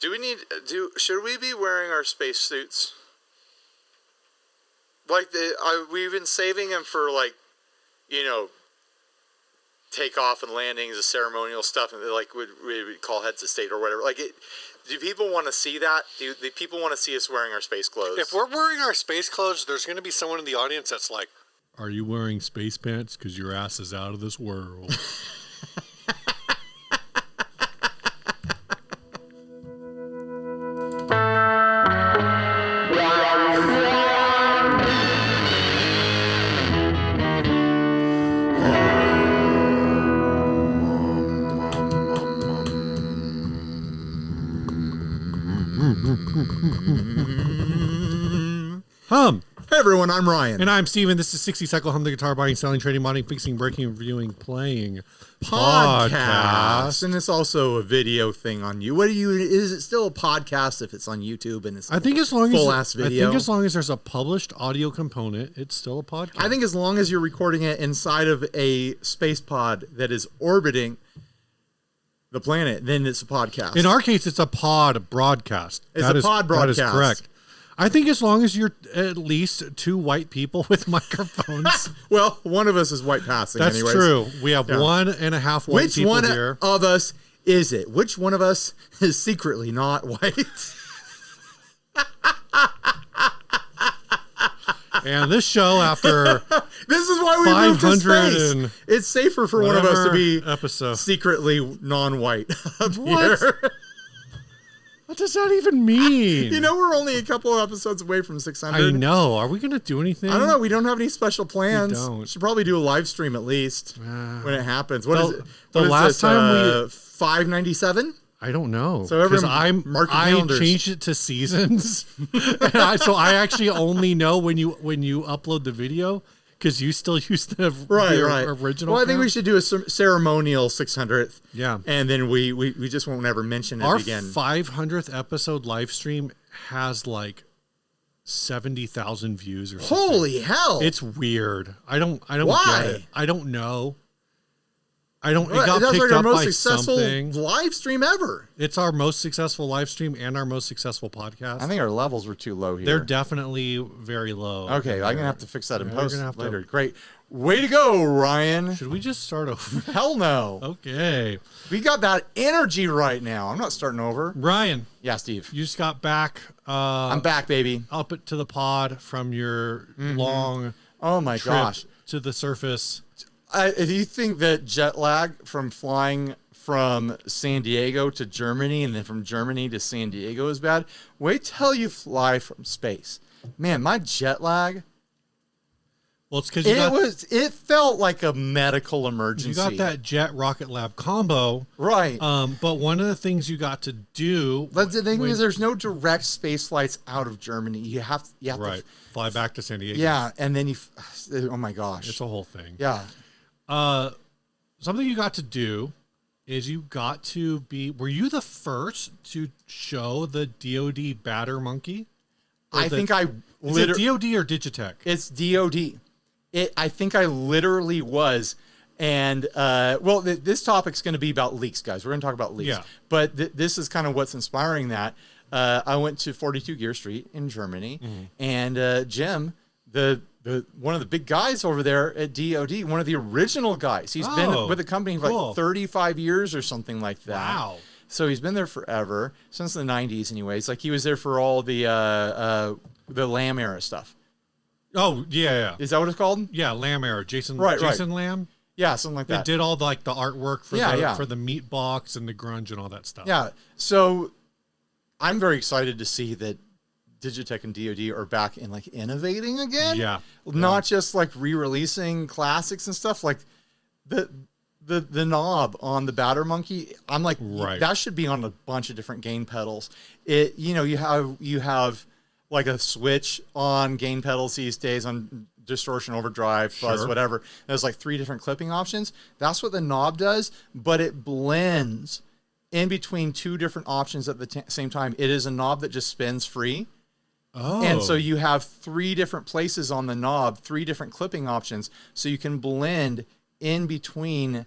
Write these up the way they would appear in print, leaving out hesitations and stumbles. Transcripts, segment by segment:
Should we be wearing our space suits? Like we've been saving them for takeoff and landings, the ceremonial stuff, and like we call heads of state or whatever. Like, do people want to see that? Do people want to see us wearing our space clothes? If we're wearing our space clothes, there's going to be someone in the audience that's like, "Are you wearing space pants? Because your ass is out of this world." Hey everyone, I'm Ryan. And I'm Steven. This is 60 Cycle Hum, the guitar buying, selling, trading, modding, fixing, breaking, reviewing, playing podcast. And it's also a video thing on you. Is it still a podcast if it's on YouTube and it's I think as long full as ass video? I think as long as there's a published audio component, it's still a podcast. I think as long as you're recording it inside of a space pod that is orbiting the planet, then it's a podcast. In our case, it's a pod broadcast. It's a pod broadcast. That is correct. I think as long as you're at least two white people with microphones. Well, one of us is white passing. That's anyways. true. We have 1.5 white people here. Which one of us is it? Which one of us is secretly not white? And this show, after this is why we moved to space. It's safer for one of us to be secretly non-white up here. What does that even mean? You know, we're only a couple of episodes away from 600. I know. Are we going to do anything? I don't know. We don't have any special plans. We don't. Should probably do a live stream at least when it happens. What is it? The last time we 597? I don't know. So I changed it to seasons. So I actually only know when you upload the video. Because you still use the original. Well, I think we should do a ceremonial 600th. Yeah. And then we just won't ever mention it again. Our 500th episode live stream has like 70,000 views or something. Holy hell. It's weird. I don't Why? get it. I don't know. It got that's picked like our up most by successful something. live stream ever. It's our most successful live stream and our most successful podcast. I think our levels were too low here. They're definitely very low. Okay, I'm going to have to fix that in post later. Great. Way to go, Ryan. Should we just start over? Hell no. Okay. We got that energy right now. I'm not starting over. Ryan. Yeah, Steve. You just got back. I'm back, baby. Up to the pod from your long trip to the surface. Do you think that jet lag from flying from San Diego to Germany and then from Germany to San Diego is bad? Wait till you fly from space. Man, my jet lag. Well, it's because it felt like a medical emergency. You got that Jet Rocket Lab combo. Right. But one of the things you got to do. But the thing is, there's no direct space flights out of Germany. You have to fly back to San Diego. Yeah. And then oh my gosh. It's a whole thing. Yeah. Something you got to do is you got to were you the first to show the DoD batter monkey? Is it DoD or Digitech? It's DoD. I think I literally was. And, this topic's going to be about leaks, guys. We're going to talk about leaks. Yeah. But this is kind of what's inspiring that. I went to 42 Gear Street in Germany, and Jim, one of the big guys over there at DoD, one of the original guys. He's been with the company for like 35 years or something like that. Wow. So he's been there forever, since the 90s anyways. Like he was there for all the Lamb era stuff. Oh, yeah. Is that what it's called? Yeah, Lamb era. Jason Lamb? Yeah, something like that. They did all the artwork for the meat box and the grunge and all that stuff. Yeah. So I'm very excited to see that Digitech and DoD are back in innovating again. Yeah. Not just re-releasing classics and stuff. Like the knob on the batter monkey, I'm like, that should be on a bunch of different gain pedals. You have like a switch on gain pedals these days on distortion, overdrive, fuzz, whatever. There's 3 different clipping options. That's what the knob does, but it blends in between 2 different options at the same time. It is a knob that just spins free. Oh. And so you have 3 different places on the knob, 3 different clipping options. So you can blend in between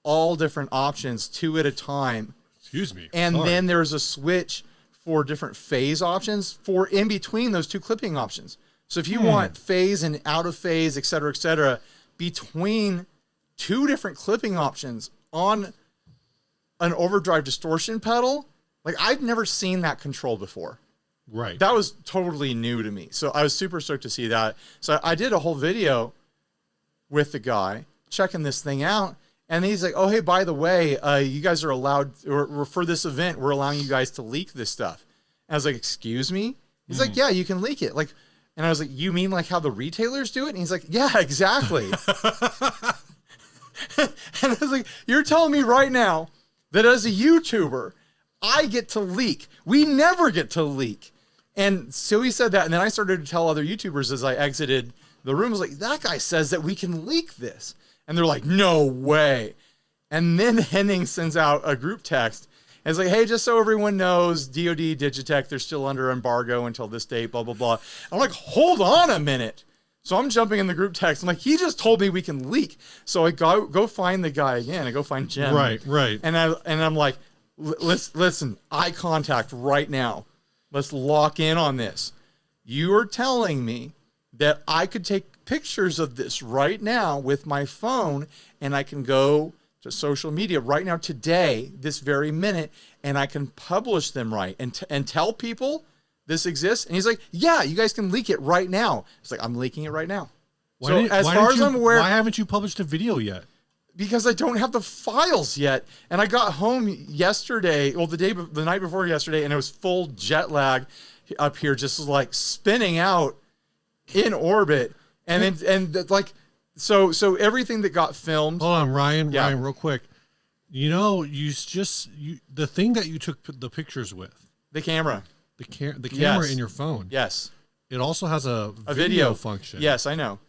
all different options 2 at a time. Excuse me. And Sorry. then there's a switch for different phase options for in between those two clipping options. So if you want phase and out of phase, et cetera, between two different clipping options on an overdrive distortion pedal, like I've never seen that control before. Right. That was totally new to me. So I was super stoked to see that. So I did a whole video with the guy checking this thing out. And he's like, oh, hey, by the way, you guys are allowed, or for this event, we're allowing you guys to leak this stuff. And I was like, excuse me? He's like, yeah, you can leak it. Like, and I was like, you mean like how the retailers do it? And he's like, yeah, exactly. And I was like, you're telling me right now that as a YouTuber, I get to leak. We never get to leak. And so he said that. And then I started to tell other YouTubers as I exited the room, I was like, that guy says that we can leak this. And they're like, no way. And then Henning sends out a group text. And it's like, hey, just so everyone knows, DOD, Digitech, they're still under embargo until this date, blah, blah, blah. I'm like, hold on a minute. So I'm jumping in the group text. I'm like, he just told me we can leak. So I go find the guy again. I go find Jim. Right. And I'm like, listen, eye contact right now. Let's lock in on this. You are telling me that I could take pictures of this right now with my phone, and I can go to social media right now today, this very minute, and I can publish them right and tell people this exists. And he's like, yeah, you guys can leak it right now. It's like, I'm leaking it right now. As far as I'm aware, why haven't you published a video yet? Because I don't have the files yet. And I got home yesterday, well, the night before yesterday, and it was full jet lag up here, just like spinning out in orbit. And then, like, so everything that got filmed. Hold on, Ryan, real quick. You know, the thing that you took the pictures with. The camera. The camera in your phone. Yes. It also has a video function. Yes, I know.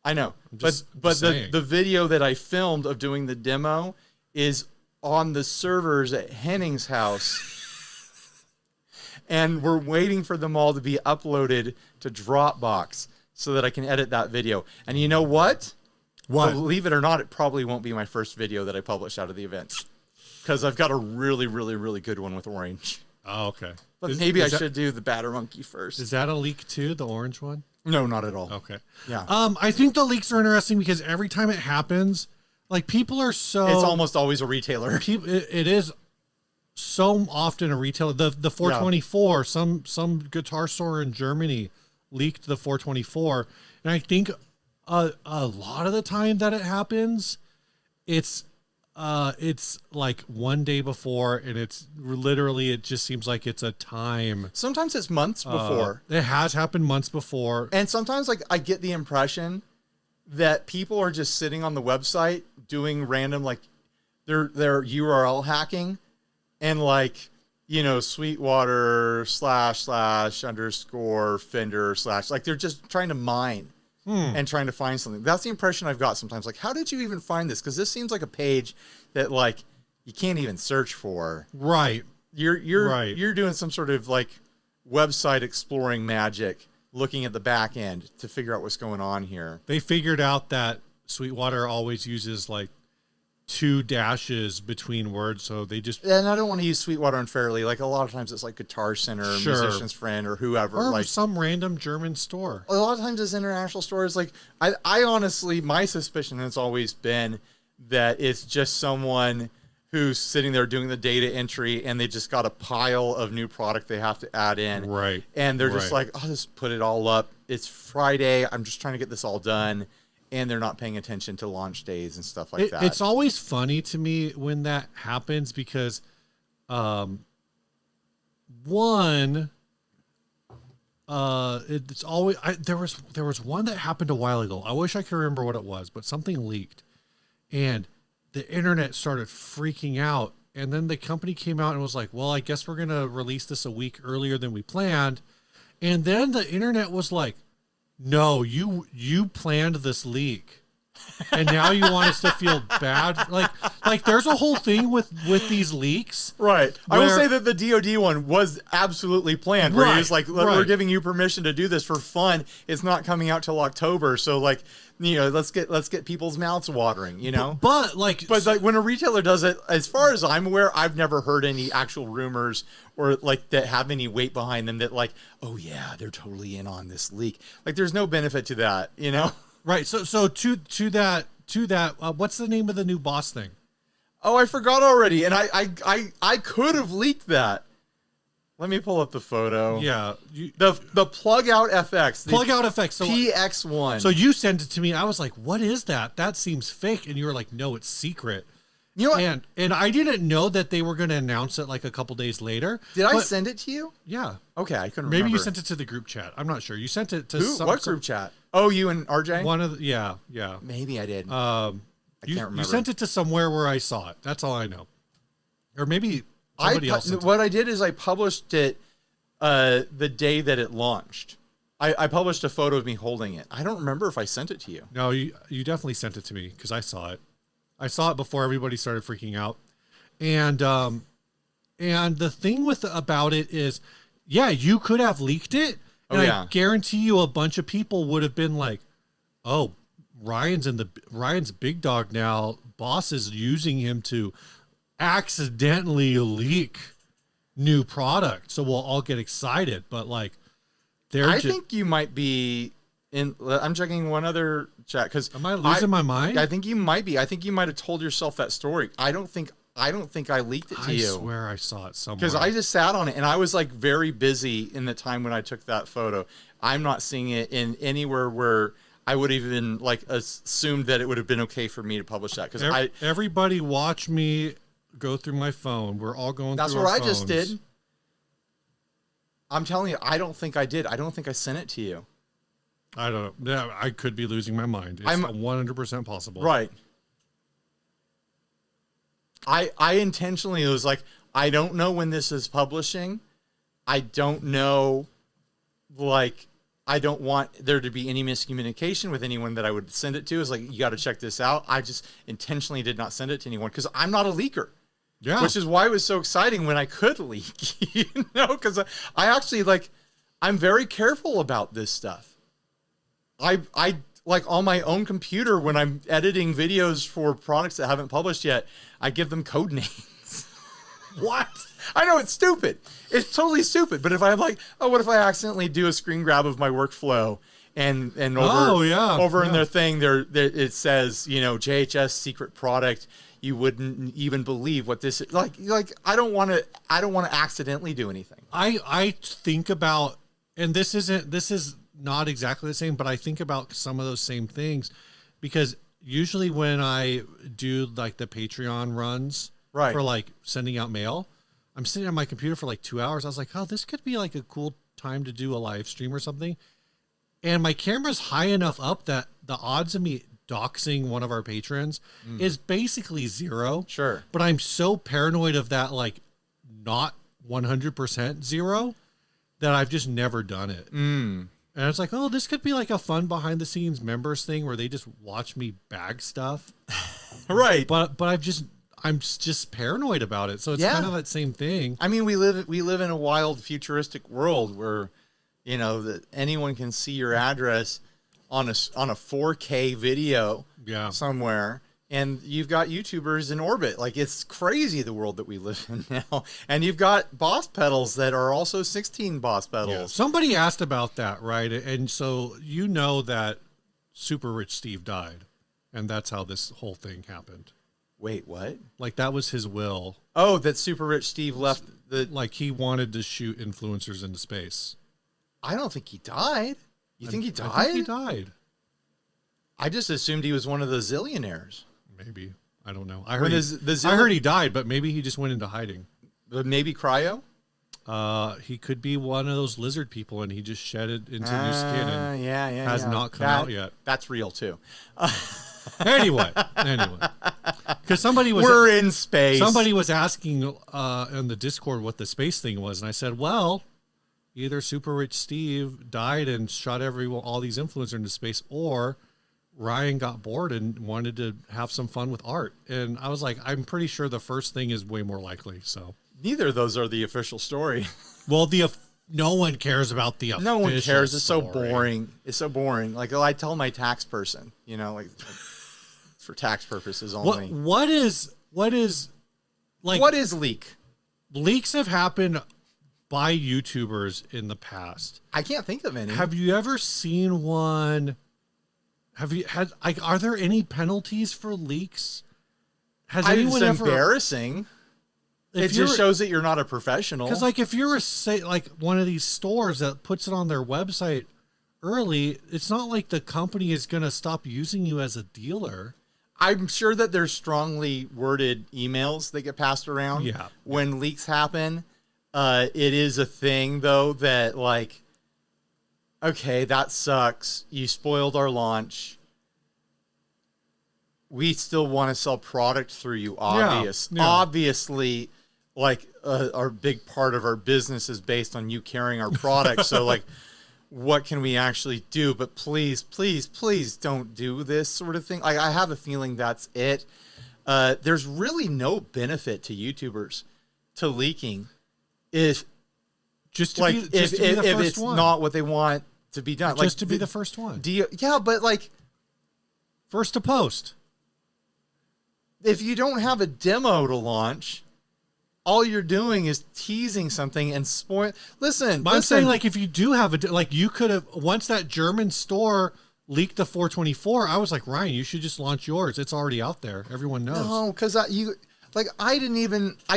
But the video that I filmed of doing the demo is on the servers at Henning's house. And we're waiting for them all to be uploaded to Dropbox so that I can edit that video. And you know what? What? Believe it or not, it probably won't be my first video that I publish out of the event. Because I've got a really, really, really good one with orange. Oh, okay. But maybe I should do the Batter Monkey first. Is that a leak too, the orange one? No, not at all. Okay. Yeah. I think the leaks are interesting because every time it happens, like people are so... It's almost always a retailer. It is so often a retailer. The 424, some guitar store in Germany leaked the 424. And I think a lot of the time that it happens, it's like one day before, and it's literally, it just seems like it's a time. Sometimes it's months before. It has happened months before. And sometimes, like, I get the impression that people are just sitting on the website doing random, like, their URL hacking, and like, you know, Sweetwater / _ Fender / like they're just trying to mine and trying to find something. That's the impression I've got sometimes. Like, how did you even find this? Because this seems like a page that, like, you can't even search for. Right. You're doing some sort of like website exploring magic, looking at the back end to figure out what's going on here. They figured out that Sweetwater always uses like 2 dashes between words, so they just... And I don't want to use Sweetwater unfairly. Like, a lot of times it's like Guitar Center, Musician's Friend, or whoever. Or like some random German store. A lot of times it's international stores. Like, I honestly, my suspicion has always been that it's just someone who's sitting there doing the data entry, and they just got a pile of new product they have to add in. Right. And they're just like, I'll just put it all up. It's Friday. I'm just trying to get this all done. And they're not paying attention to launch days and stuff like that. It's always funny to me when that happens because, it's always there was one that happened a while ago. I wish I could remember what it was, but something leaked, and the internet started freaking out. And then the company came out and was like, "Well, I guess we're gonna release this a week earlier than we planned." And then the internet was like, "No, you planned this leak." And now you want us to feel bad. Like there's a whole thing with these leaks. Right. I will say that the DoD one was absolutely planned. Where he was like, we're giving you permission to do this for fun. It's not coming out till October. So like, let's get people's mouths watering, But when a retailer does it, as far as I'm aware, I've never heard any actual rumors or like that have any weight behind them that like, oh yeah, they're totally in on this leak. Like there's no benefit to that, Right. So to that, what's the name of the new boss thing? Oh, I forgot already. And I could have leaked that. Let me pull up the photo. Yeah. The plug out FX. Plug out FX. So, PX1. So you sent it to me. I was like, what is that? That seems fake. And you were like, no, it's secret. You know what? And I didn't know that they were going to announce it like a couple days later. Did I send it to you? Yeah. Okay, I couldn't remember. Maybe you sent it to the group chat. I'm not sure. You sent it to what group chat? Oh, you and RJ? One of the, yeah. Maybe I did. I can't remember. You sent it to somewhere where I saw it. That's all I know. Or maybe somebody else. What I did is I published it the day that it launched. I published a photo of me holding it. I don't remember if I sent it to you. No, you definitely sent it to me because I saw it. I saw it before everybody started freaking out. And the thing about it is, yeah, you could have leaked it. And I guarantee you a bunch of people would have been like, oh, Ryan's big dog now. Boss is using him to accidentally leak new product. So we'll all get excited. But like, I think you might be I'm checking one other chat because am I losing my mind? I think you might be. I think you might have told yourself that story. I don't think I leaked it to you. I swear I saw it somewhere. Because I just sat on it and I was like very busy in the time when I took that photo. I'm not seeing it in anywhere where I would even like assumed that it would have been okay for me to publish that. Because everybody watch me go through my phone. We're all going through our phones. That's what I just did. I'm telling you, I don't think I did. I don't think I sent it to you. I don't know. Yeah, I could be losing my mind. It's 100% possible. Right. I intentionally was like, I don't know when this is publishing. I don't know, like, I don't want there to be any miscommunication with anyone that I would send it to. It's like, you got to check this out. I just intentionally did not send it to anyone because I'm not a leaker. Yeah. Which is why it was so exciting when I could leak, because I actually I'm very careful about this stuff. I like on my own computer when I'm editing videos for products that haven't published yet, I give them code names. What? I know it's stupid. It's totally stupid. But if I'm like, what if I accidentally do a screen grab of my workflow and over in their thing, it says, JHS secret product. You wouldn't even believe what this is. Like I don't want to accidentally do anything. I think about, and this is not exactly the same, but I think about some of those same things because usually when I do like the Patreon runs for like sending out mail, I'm sitting on my computer for like 2 hours. I was like, oh, this could be like a cool time to do a live stream or something. And my camera's high enough up that the odds of me doxing one of our patrons is basically zero. Sure. But I'm so paranoid of that, like not 100% zero that I've just never done it. And it's like, oh, this could be like a fun behind the scenes members thing where they just watch me bag stuff. Right. But I'm just paranoid about it. So it's kind of that same thing. I mean, we live in a wild futuristic world where, that anyone can see your address on a 4K video somewhere. And you've got YouTubers in orbit. Like, it's crazy the world that we live in now. And you've got boss pedals that are also 16 boss pedals. Yeah. Somebody asked about that, right? And so that Super Rich Steve died. And that's how this whole thing happened. Wait, what? Like, that was his will. Oh, that Super Rich Steve left the... Like, he wanted to shoot influencers into space. I don't think he died. You think he died? I think he died. I just assumed he was one of the zillionaires. Maybe. I don't know. I heard he died, but maybe he just went into hiding. Maybe cryo? He could be one of those lizard people, and he just shedded into new skin and has not come out yet. That's real, too. Anyway. Because we're in space. Somebody was asking in the Discord what the space thing was, and I said, well, either Super Rich Steve died and shot all these influencers into space, or Ryan got bored and wanted to have some fun with art. And I was like, I'm pretty sure the first thing is way more likely. So neither of those are the official story. Well, no one cares about the official No one cares. It's story. so boring. It's so boring. Like, I tell my tax person, like for tax purposes only. What is leak? Leaks have happened by YouTubers in the past. I can't think of any. Have you ever seen one? Have you had? Are there any penalties for leaks? Has anyone ever? Embarrassing. It just shows that you're not a professional. Because, like, if you're one of these stores that puts it on their website early, it's not like the company is going to stop using you as a dealer. I'm sure that there's strongly worded emails that get passed around when leaks happen. It is a thing, though, that, like, okay, that sucks. You spoiled our launch. We still want to sell product through you, obviously. Like, our big part of our business is based on you carrying our product. So, like, what can we actually do? But please, please, please don't do this sort of thing. Like, I have a feeling that's it. There's really no benefit to YouTubers to leaking if it's not what they want to be done. Just to be the first one. But like first to post. If you don't have a demo to launch, all you're doing is teasing something and spoil. Listen, I'm saying, like, if you do have you could have, once that German store leaked the 424, I was like, Ryan, you should just launch yours. It's already out there. Everyone knows. No, because I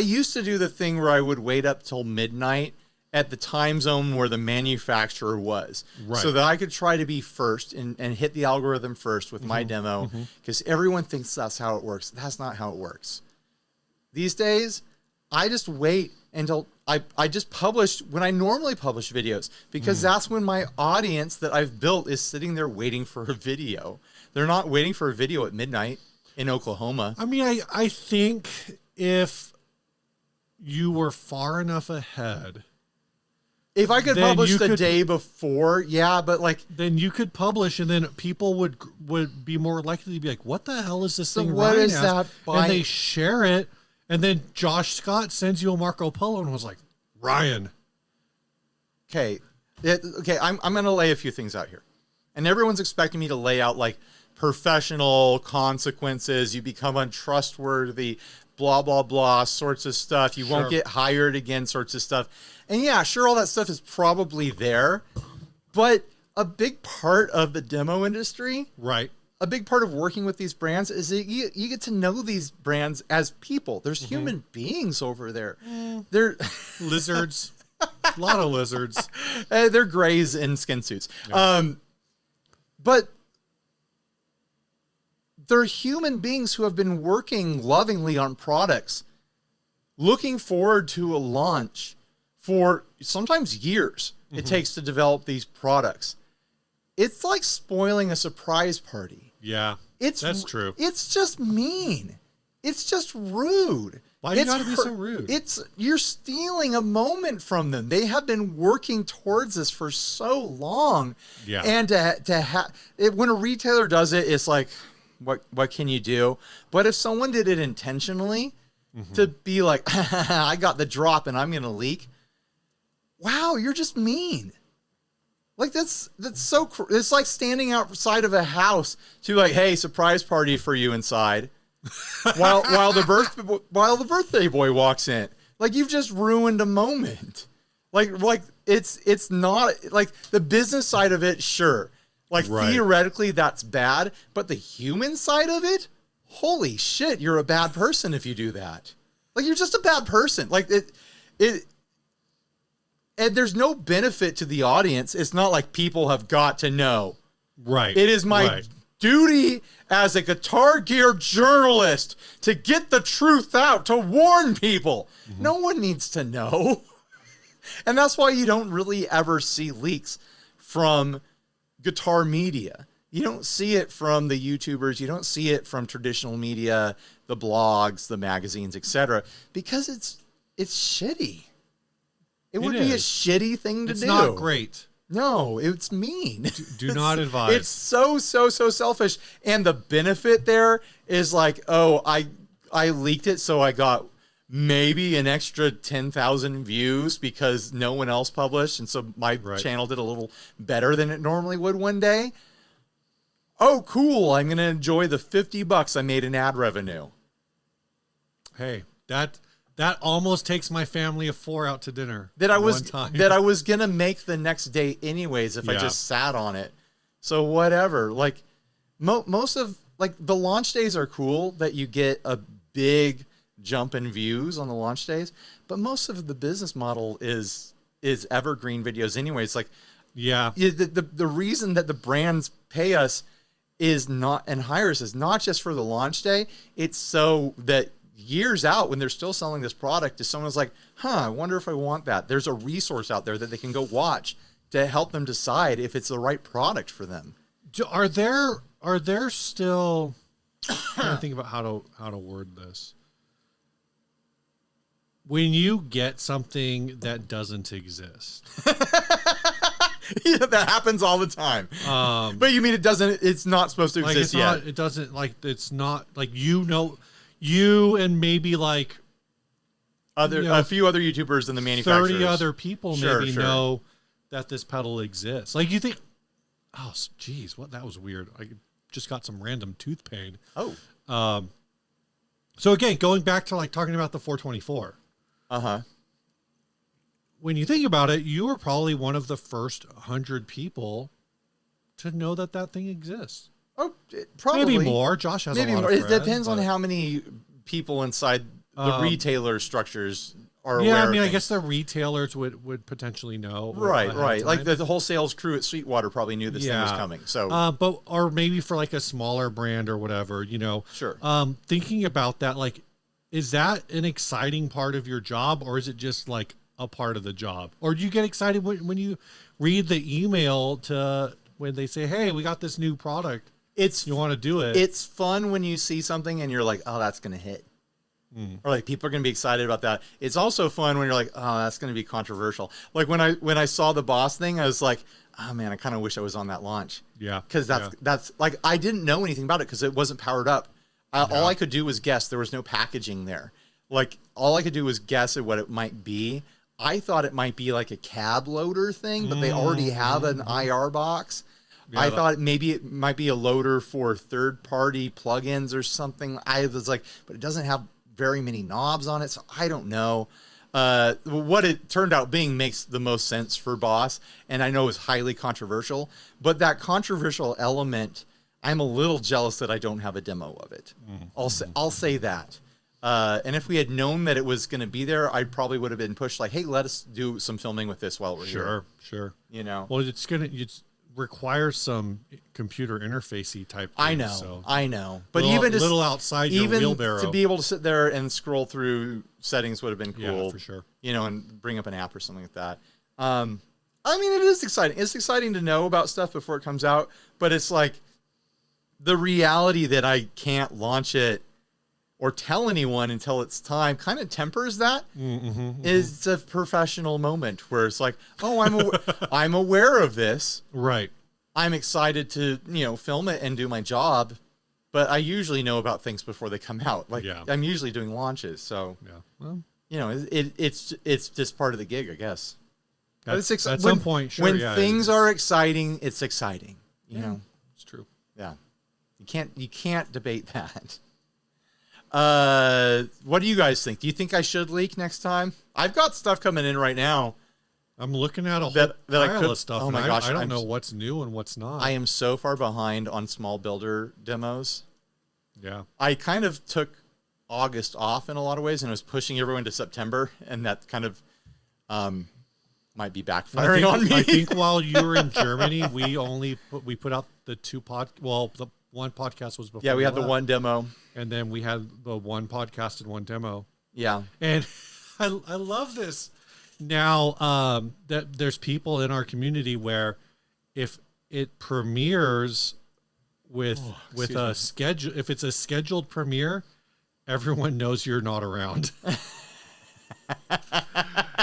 used to do the thing where I would wait up till midnight at the time zone where the manufacturer was, so that I could try to be first and hit the algorithm first with my demo, because everyone thinks that's how it works. That's not how it works. These days, I just wait until I just publish when I normally publish videos, because that's when my audience that I've built is sitting there waiting for a video. They're not waiting for a video at midnight in Oklahoma. I mean, I think if you were far enough ahead, if I could publish the day before, but like, then you could publish, and then people would be more likely to be like, what the hell is this thing? What is that? And they share it. And then Josh Scott sends you a Marco Polo and was like, Ryan. Okay. I'm going to lay a few things out here. And everyone's expecting me to lay out like professional consequences. You become untrustworthy, blah, blah, blah, sorts of stuff. You won't get hired again, sorts of stuff. And yeah, sure, all that stuff is probably there. But a big part of the demo industry, a big part of working with these brands is that you get to know these brands as people. There's human beings over there. They're lizards, a lot of lizards. They're grays in skin suits. Yeah. But they're human beings who have been working lovingly on products, looking forward to a launch for sometimes years it takes to develop these products. It's like spoiling a surprise party. Yeah, that's true. It's just mean. It's just rude. Why do you gotta be so rude? You're stealing a moment from them. They have been working towards this for so long. Yeah. And when a retailer does it, it's like, what can you do? But if someone did it intentionally to be like, I got the drop and I'm going to leak. Wow, you're just mean. Like, that's so, it's like standing outside of a house to like, hey, surprise party for you inside. while the birthday boy walks in. Like, you've just ruined a moment. Like it's not like the business side of it, sure. Like theoretically that's bad, but the human side of it, holy shit, you're a bad person if you do that. Like, you're just a bad person. Like it and there's no benefit to the audience. It's not like people have got to know. Right. It is my duty as a Guitar Gear journalist to get the truth out, to warn people. No one needs to know. And that's why you don't really ever see leaks from guitar media. You don't see it from the YouTubers. You don't see it from traditional media, the blogs, the magazines, etc. Because it's shitty. It would be a shitty thing to do. It's not great. No, it's mean. Do not advise. It's so selfish. And the benefit there is like, oh, I leaked it, so I got maybe an extra 10,000 views because no one else published. And so my channel did a little better than it normally would one day. Oh, cool. I'm going to enjoy the $50 I made in ad revenue. Hey, that almost takes my family of 4 out to dinner. That I was going to make the next day anyways if I just sat on it. So whatever. Like most of like the launch days are cool that you get a big jump in views on the launch days, but most of the business model is evergreen videos anyways. Like the reason that the brands pay us is not and hire us is not just for the launch day. It's so that years out when they're still selling this product, if someone's like, I wonder if I want that. There's a resource out there that they can go watch to help them decide if it's the right product for them. Are there still I'm trying to think about how to word this. When you get something that doesn't exist. Yeah, that happens all the time. But you mean it's not supposed to exist yet. It doesn't it's not like, you and maybe like a few other YouTubers and the manufacturers. 30 other people know that this pedal exists. Like you think, oh, geez, that was weird. I just got some random tooth pain. Oh. So again, going back to like talking about the 424. Uh-huh. When you think about it, you were probably one of the first 100 people to know that thing exists. Oh, probably. Maybe more. Josh has maybe a lot more. Of friends, it depends on how many people inside the retailer structures are aware. Yeah, I mean, I guess the retailers would potentially know. Right. Like the whole sales crew at Sweetwater probably knew this thing was coming. So, or maybe for like a smaller brand or whatever, Sure. Thinking about that, like, is that an exciting part of your job, or is it just like a part of the job? Or do you get excited when you read the email when they say, "Hey, we got this new product. You want to do it?" It's fun when you see something and you're like, "Oh, that's going to hit." Or like people are going to be excited about that. It's also fun when you're like, "Oh, that's going to be controversial." Like when I saw the Boss thing, I was like, "Oh man, I kind of wish I was on that launch." Yeah. Cuz that's like I didn't know anything about it cuz it wasn't powered up. All I could do was guess. There was no packaging there. Like all I could do was guess at what it might be. I thought it might be like a cab loader thing, but they already have an IR box. Yeah, I thought maybe it might be a loader for third-party plugins or something. I was like, but it doesn't have very many knobs on it, so I don't know. What it turned out being makes the most sense for Boss, and I know is highly controversial. But that controversial element, I'm a little jealous that I don't have a demo of it. I'll say that. And if we had known that it was going to be there, I probably would have been pushed like, hey, let us do some filming with this while we're here. Sure. Well, it's requires some computer interfacey type things, I know. But even just little outside your wheelbarrow, to be able to sit there and scroll through settings would have been cool. Yeah, for sure. And bring up an app or something like that. I mean, it is exciting. It's exciting to know about stuff before it comes out, but it's like the reality that I can't launch it or tell anyone until it's time kind of tempers that. It's a professional moment where it's like, oh, I'm aware of this. Right. I'm excited to, film it and do my job, but I usually know about things before they come out. Like I'm usually doing launches. So, well, it's just part of the gig, I guess. At some point, sure. When things are exciting, it's exciting. You know, it's true. Yeah. You can't debate that. What do you guys think? Do you think I should leak next time? I've got stuff coming in right now. I'm looking at a whole pile of stuff. Oh my gosh, I don't know what's new and what's not. I am so far behind on small builder demos. Yeah. I kind of took August off in a lot of ways and was pushing everyone to September, and that kind of might be backfiring on me. I think while you were in Germany, we put out the the one podcast was before. Yeah, we had the one demo. And then we had the one podcast and one demo. Yeah. And I love this now that there's people in our community where if it premieres with a schedule, if it's a scheduled premiere, everyone knows you're not around.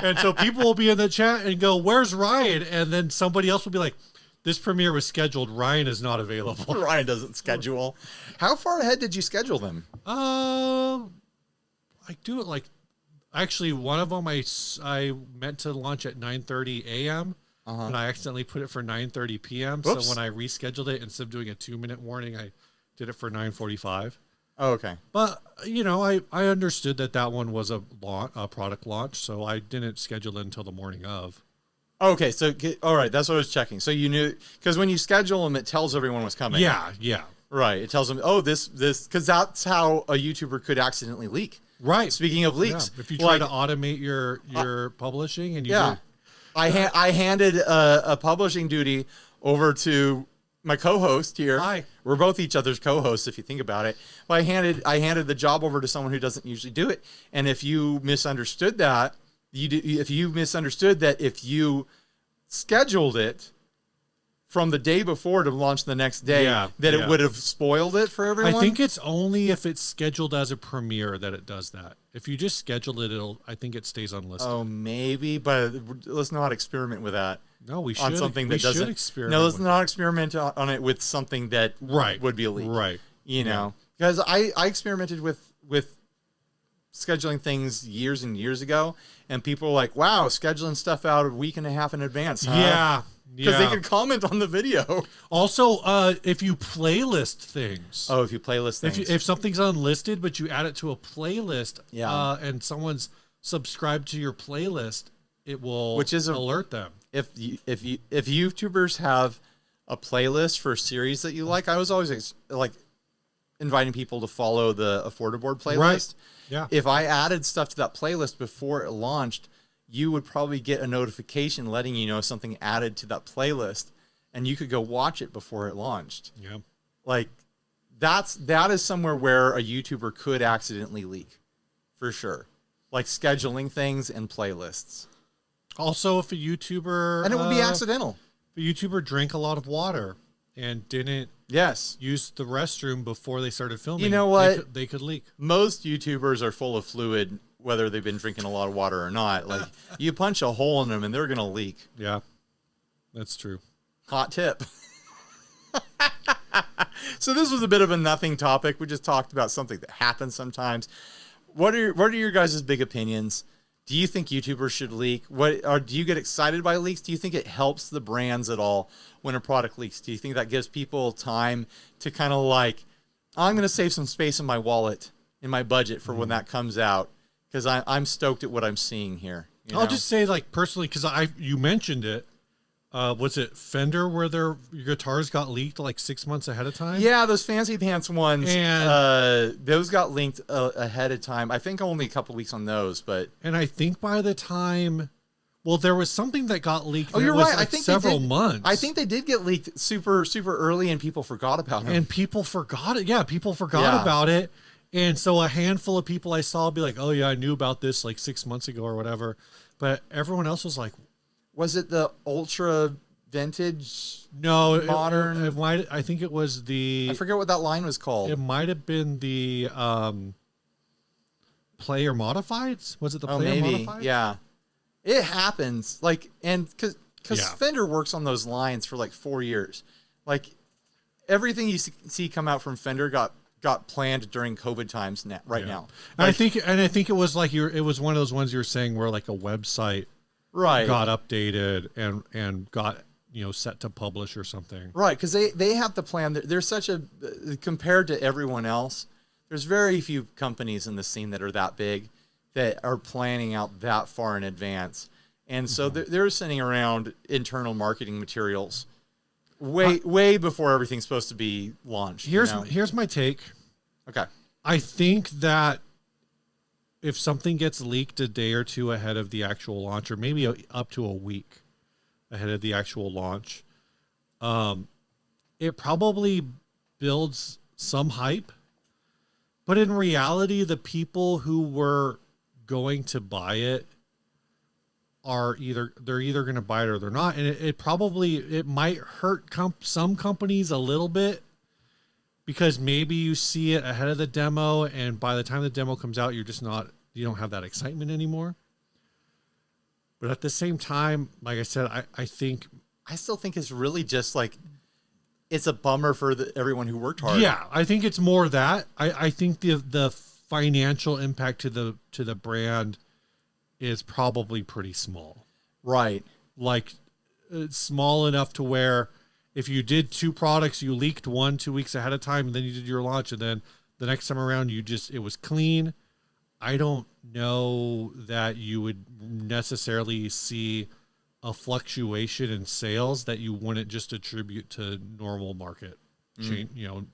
And so people will be in the chat and go, "Where's Ryan?" And then somebody else will be like, "This premiere was scheduled. Ryan is not available." Ryan doesn't schedule. How far ahead did you schedule them? I do it like, actually, one of them I meant to launch at 9:30 a.m. And I accidentally put it for 9:30 p.m. Whoops. So when I rescheduled it, instead of doing a 2-minute warning, I did it for 9:45. Oh, okay. But, you know, I understood that one was a product launch, so I didn't schedule it until the morning of. Okay, so, all right, that's what I was checking. So you knew, because when you schedule them, it tells everyone what's coming. Yeah. Right, it tells them, oh, this, because that's how a YouTuber could accidentally leak. Right. Speaking of leaks. Yeah. If you try to automate your publishing and you do. I handed a publishing duty over to my co-host here. Hi. We're both each other's co-hosts, if you think about it. But I handed the job over to someone who doesn't usually do it. And if you misunderstood that, if you scheduled it from the day before to launch the next day, it would have spoiled it for everyone. I think it's only if it's scheduled as a premiere that it does that. If you just schedule it, I think it stays unlisted. Oh, maybe, but let's not experiment with that. No, we should. On something that doesn't. Experiment. No, let's not experiment on it with something that would be a leak. Right. You know, because I experimented with scheduling things years and years ago, and people were like, "Wow, scheduling stuff out a week and a half in advance." Huh? Yeah. Because they could comment on the video. Also, if you playlist things. Oh, if you playlist things. If something's unlisted, but you add it to a playlist, and someone's subscribed to your playlist, it will alert them. If YouTubers have a playlist for a series that you like, I was always like inviting people to follow the Affordable playlist. Right. Yeah. If I added stuff to that playlist before it launched, you would probably get a notification letting you know something added to that playlist, and you could go watch it before it launched. Yeah. Like that is somewhere where a YouTuber could accidentally leak, for sure. Like scheduling things and playlists. Also, if a YouTuber... And it would be accidental. If a YouTuber drank a lot of water and didn't use the restroom before they started filming, you know what? They could leak. Most YouTubers are full of fluid, whether they've been drinking a lot of water or not. Like, you punch a hole in them and they're going to leak. Yeah, that's true. Hot tip. So this was a bit of a nothing topic. We just talked about something that happens sometimes. What are your guys' big opinions? Do you think YouTubers should leak? Do you get excited by leaks? Do you think it helps the brands at all when a product leaks? Do you think that gives people time to kind of like, I'm going to save some space in my wallet, in my budget for when that comes out, because I'm stoked at what I'm seeing here. I'll just say, like, personally, because you mentioned it. Was it Fender where your guitars got leaked like 6 months ahead of time? Yeah, those fancy pants ones. And those got linked ahead of time. I think only a couple weeks on those, but I think by the time, well, there was something that got leaked. Oh, you're right. Like I think several months. I think they did get leaked super early, and people forgot about them. And people forgot it. Yeah, people forgot about it. And so a handful of people I saw be like, "Oh yeah, I knew about this like 6 months ago or whatever," but everyone else was like, was it the ultra vintage? No, modern. It might. I think it was the. I forget what that line was called. It might have been the player modifieds. Was it the player modifieds? Yeah, it happens. Like, and because Fender works on those lines for like 4 years. Like everything you see come out from Fender got planned during COVID times now. Like, I think it was like it was one of those ones you were saying where like a website. Right. Got updated and got, set to publish or something. Right, because they have to plan. There's such a, compared to everyone else, there's very few companies in the scene that are that big that are planning out that far in advance. And so they're sending around internal marketing materials way before everything's supposed to be launched. Here's my take. Okay. I think that if something gets leaked a day or two ahead of the actual launch, or maybe up to a week ahead of the actual launch, it probably builds some hype. But in reality, the people who were going to buy it are either going to buy it or they're not. And it might hurt some companies a little bit, because maybe you see it ahead of the demo, and by the time the demo comes out, you don't have that excitement anymore. But at the same time, like I said, I still think it's really just like, it's a bummer for everyone who worked hard. Yeah, I think it's more that. I think the financial impact to the brand is probably pretty small. Right. Like, it's small enough to where if you did 2 products, you leaked 1 2 weeks ahead of time, and then you did your launch, and then the next time around it was clean. I don't know that you would necessarily see a fluctuation in sales that you wouldn't just attribute to normal market chain,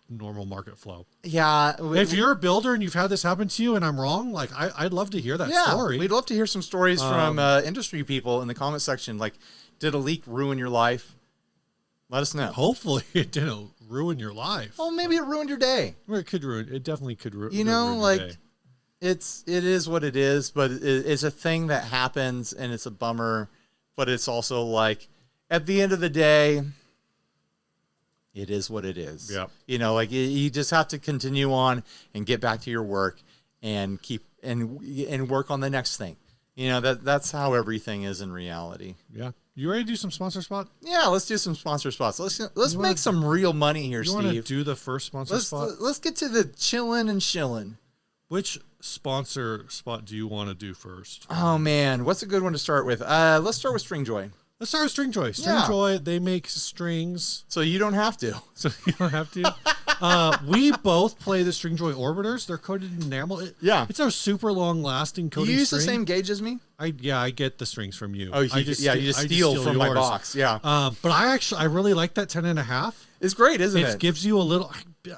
normal market flow. Yeah. If you're a builder and you've had this happen to you and I'm wrong, like I'd love to hear that story. We'd love to hear some stories from industry people in the comment section. Like, did a leak ruin your life? Let us know. Hopefully it didn't ruin your life. Well, maybe it ruined your day. Or it definitely could ruin You know, like, it is what it is, but it's a thing that happens and it's a bummer. But it's also like, at the end of the day, it is what it is. Yeah. You know, like, you just have to continue on and get back to your work and keep and work on the next thing. You know, that's how everything is in reality. Yeah. You ready to do some sponsor spot? Yeah, let's do some sponsor spots. Let's make some real money here, Steve. You want to do the first sponsor spot? Let's get to the chillin' and shillin'. Which sponsor spot do you want to do first? Oh, man. What's a good one to start with? Let's start with Stringjoy. Let's start with Stringjoy. Stringjoy, they make strings. So you don't have to. We both play the Stringjoy Orbiters. They're coated in enamel. It's a super long-lasting coating string. You use the same gauge as me? I get the strings from you. Oh, you just steal from yours. My box. Yeah. But I really like that 10.5. It's great, isn't it? It gives you a little.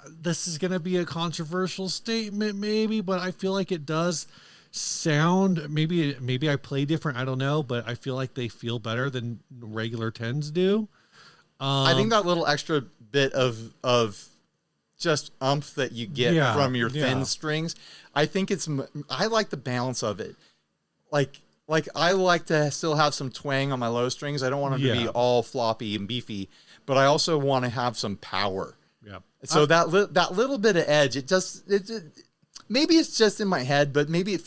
This is going to be a controversial statement, maybe, but I feel like it does sound. Maybe I play different. I don't know, but I feel like they feel better than regular 10s do. I think that little extra bit of just umph that you get from your thin strings, I think I like the balance of it. Like I like to still have some twang on my low strings. I don't want them to be all floppy and beefy, but I also want to have some power. Yeah. So that little bit of edge, maybe it's just in my head, but maybe it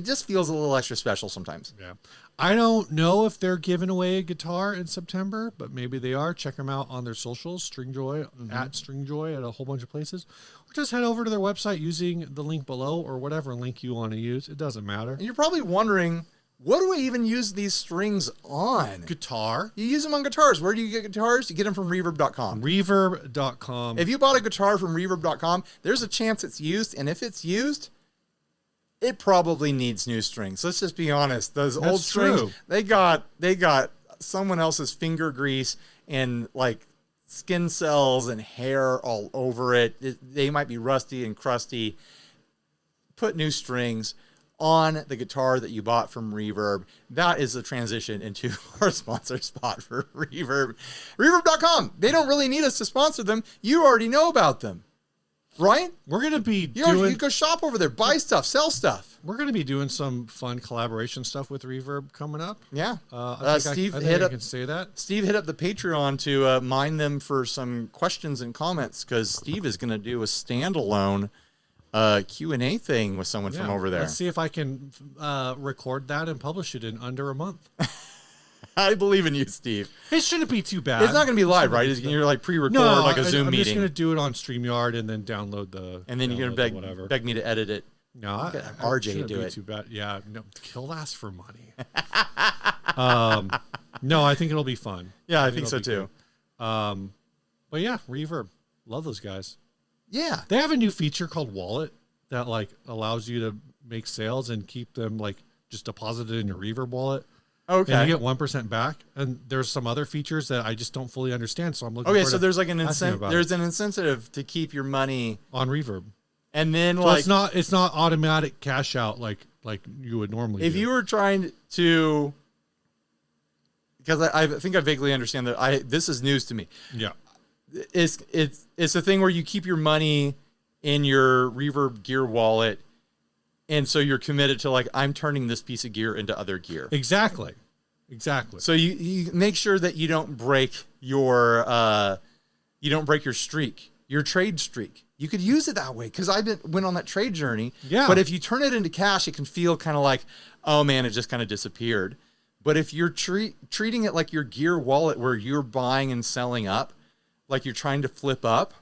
just feels a little extra special sometimes. Yeah. I don't know if they're giving away a guitar in September, but maybe they are. Check them out on their socials, Stringjoy, at Stringjoy at a whole bunch of places. Or just head over to their website using the link below or whatever link you want to use. It doesn't matter. And you're probably wondering, what do I even use these strings on? Guitar. You use them on guitars. Where do you get guitars? You get them from reverb.com. Reverb.com. If you bought a guitar from reverb.com, there's a chance it's used. And if it's used, it probably needs new strings. Let's just be honest. Those old strings, they got someone else's finger grease and like skin cells and hair all over it. They might be rusty and crusty. Put new strings on the guitar that you bought from Reverb. That is the transition into our sponsor spot for Reverb. Reverb.com. They don't really need us to sponsor them. You already know about them. Right? We're going to be you go shop over there, buy stuff, sell stuff. We're going to be doing some fun collaboration stuff with Reverb coming up. Yeah. Steve can say that. Steve hit up the Patreon to mine them for some questions and comments because Steve is going to do a standalone Q&A thing with someone from over there. Let's see if I can record that and publish it in under a month. I believe in you, Steve. It shouldn't be too bad. It's not going to be live, right? You're like pre-record like a Zoom meeting. I'm just going to do it on StreamYard and then download the. And then you're going to beg me to edit it. No, RJ do it. Too bad. Yeah, no, he'll ask for money. No, I think it'll be fun. Yeah, I think so too. But yeah, Reverb, love those guys. Yeah, they have a new feature called Wallet that like allows you to make sales and keep them like just deposited in your Reverb wallet. Okay. And you get 1% back, and there's some other features that I just don't fully understand. So I'm looking. Okay, so there's like an incentive. There's an incentive to keep your money on Reverb, and then so like it's not automatic cash out like you would normally. If you were trying to, because I think I vaguely understand that. This is news to me. Yeah, it's a thing where you keep your money in your Reverb gear wallet. And so you're committed to like, I'm turning this piece of gear into other gear. Exactly. So you make sure that you don't break your streak, your trade streak. You could use it that way because went on that trade journey. Yeah. But if you turn it into cash, it can feel kind of like, oh man, it just kind of disappeared. But if you're treating it like your gear wallet where you're buying and selling up, like you're trying to flip up,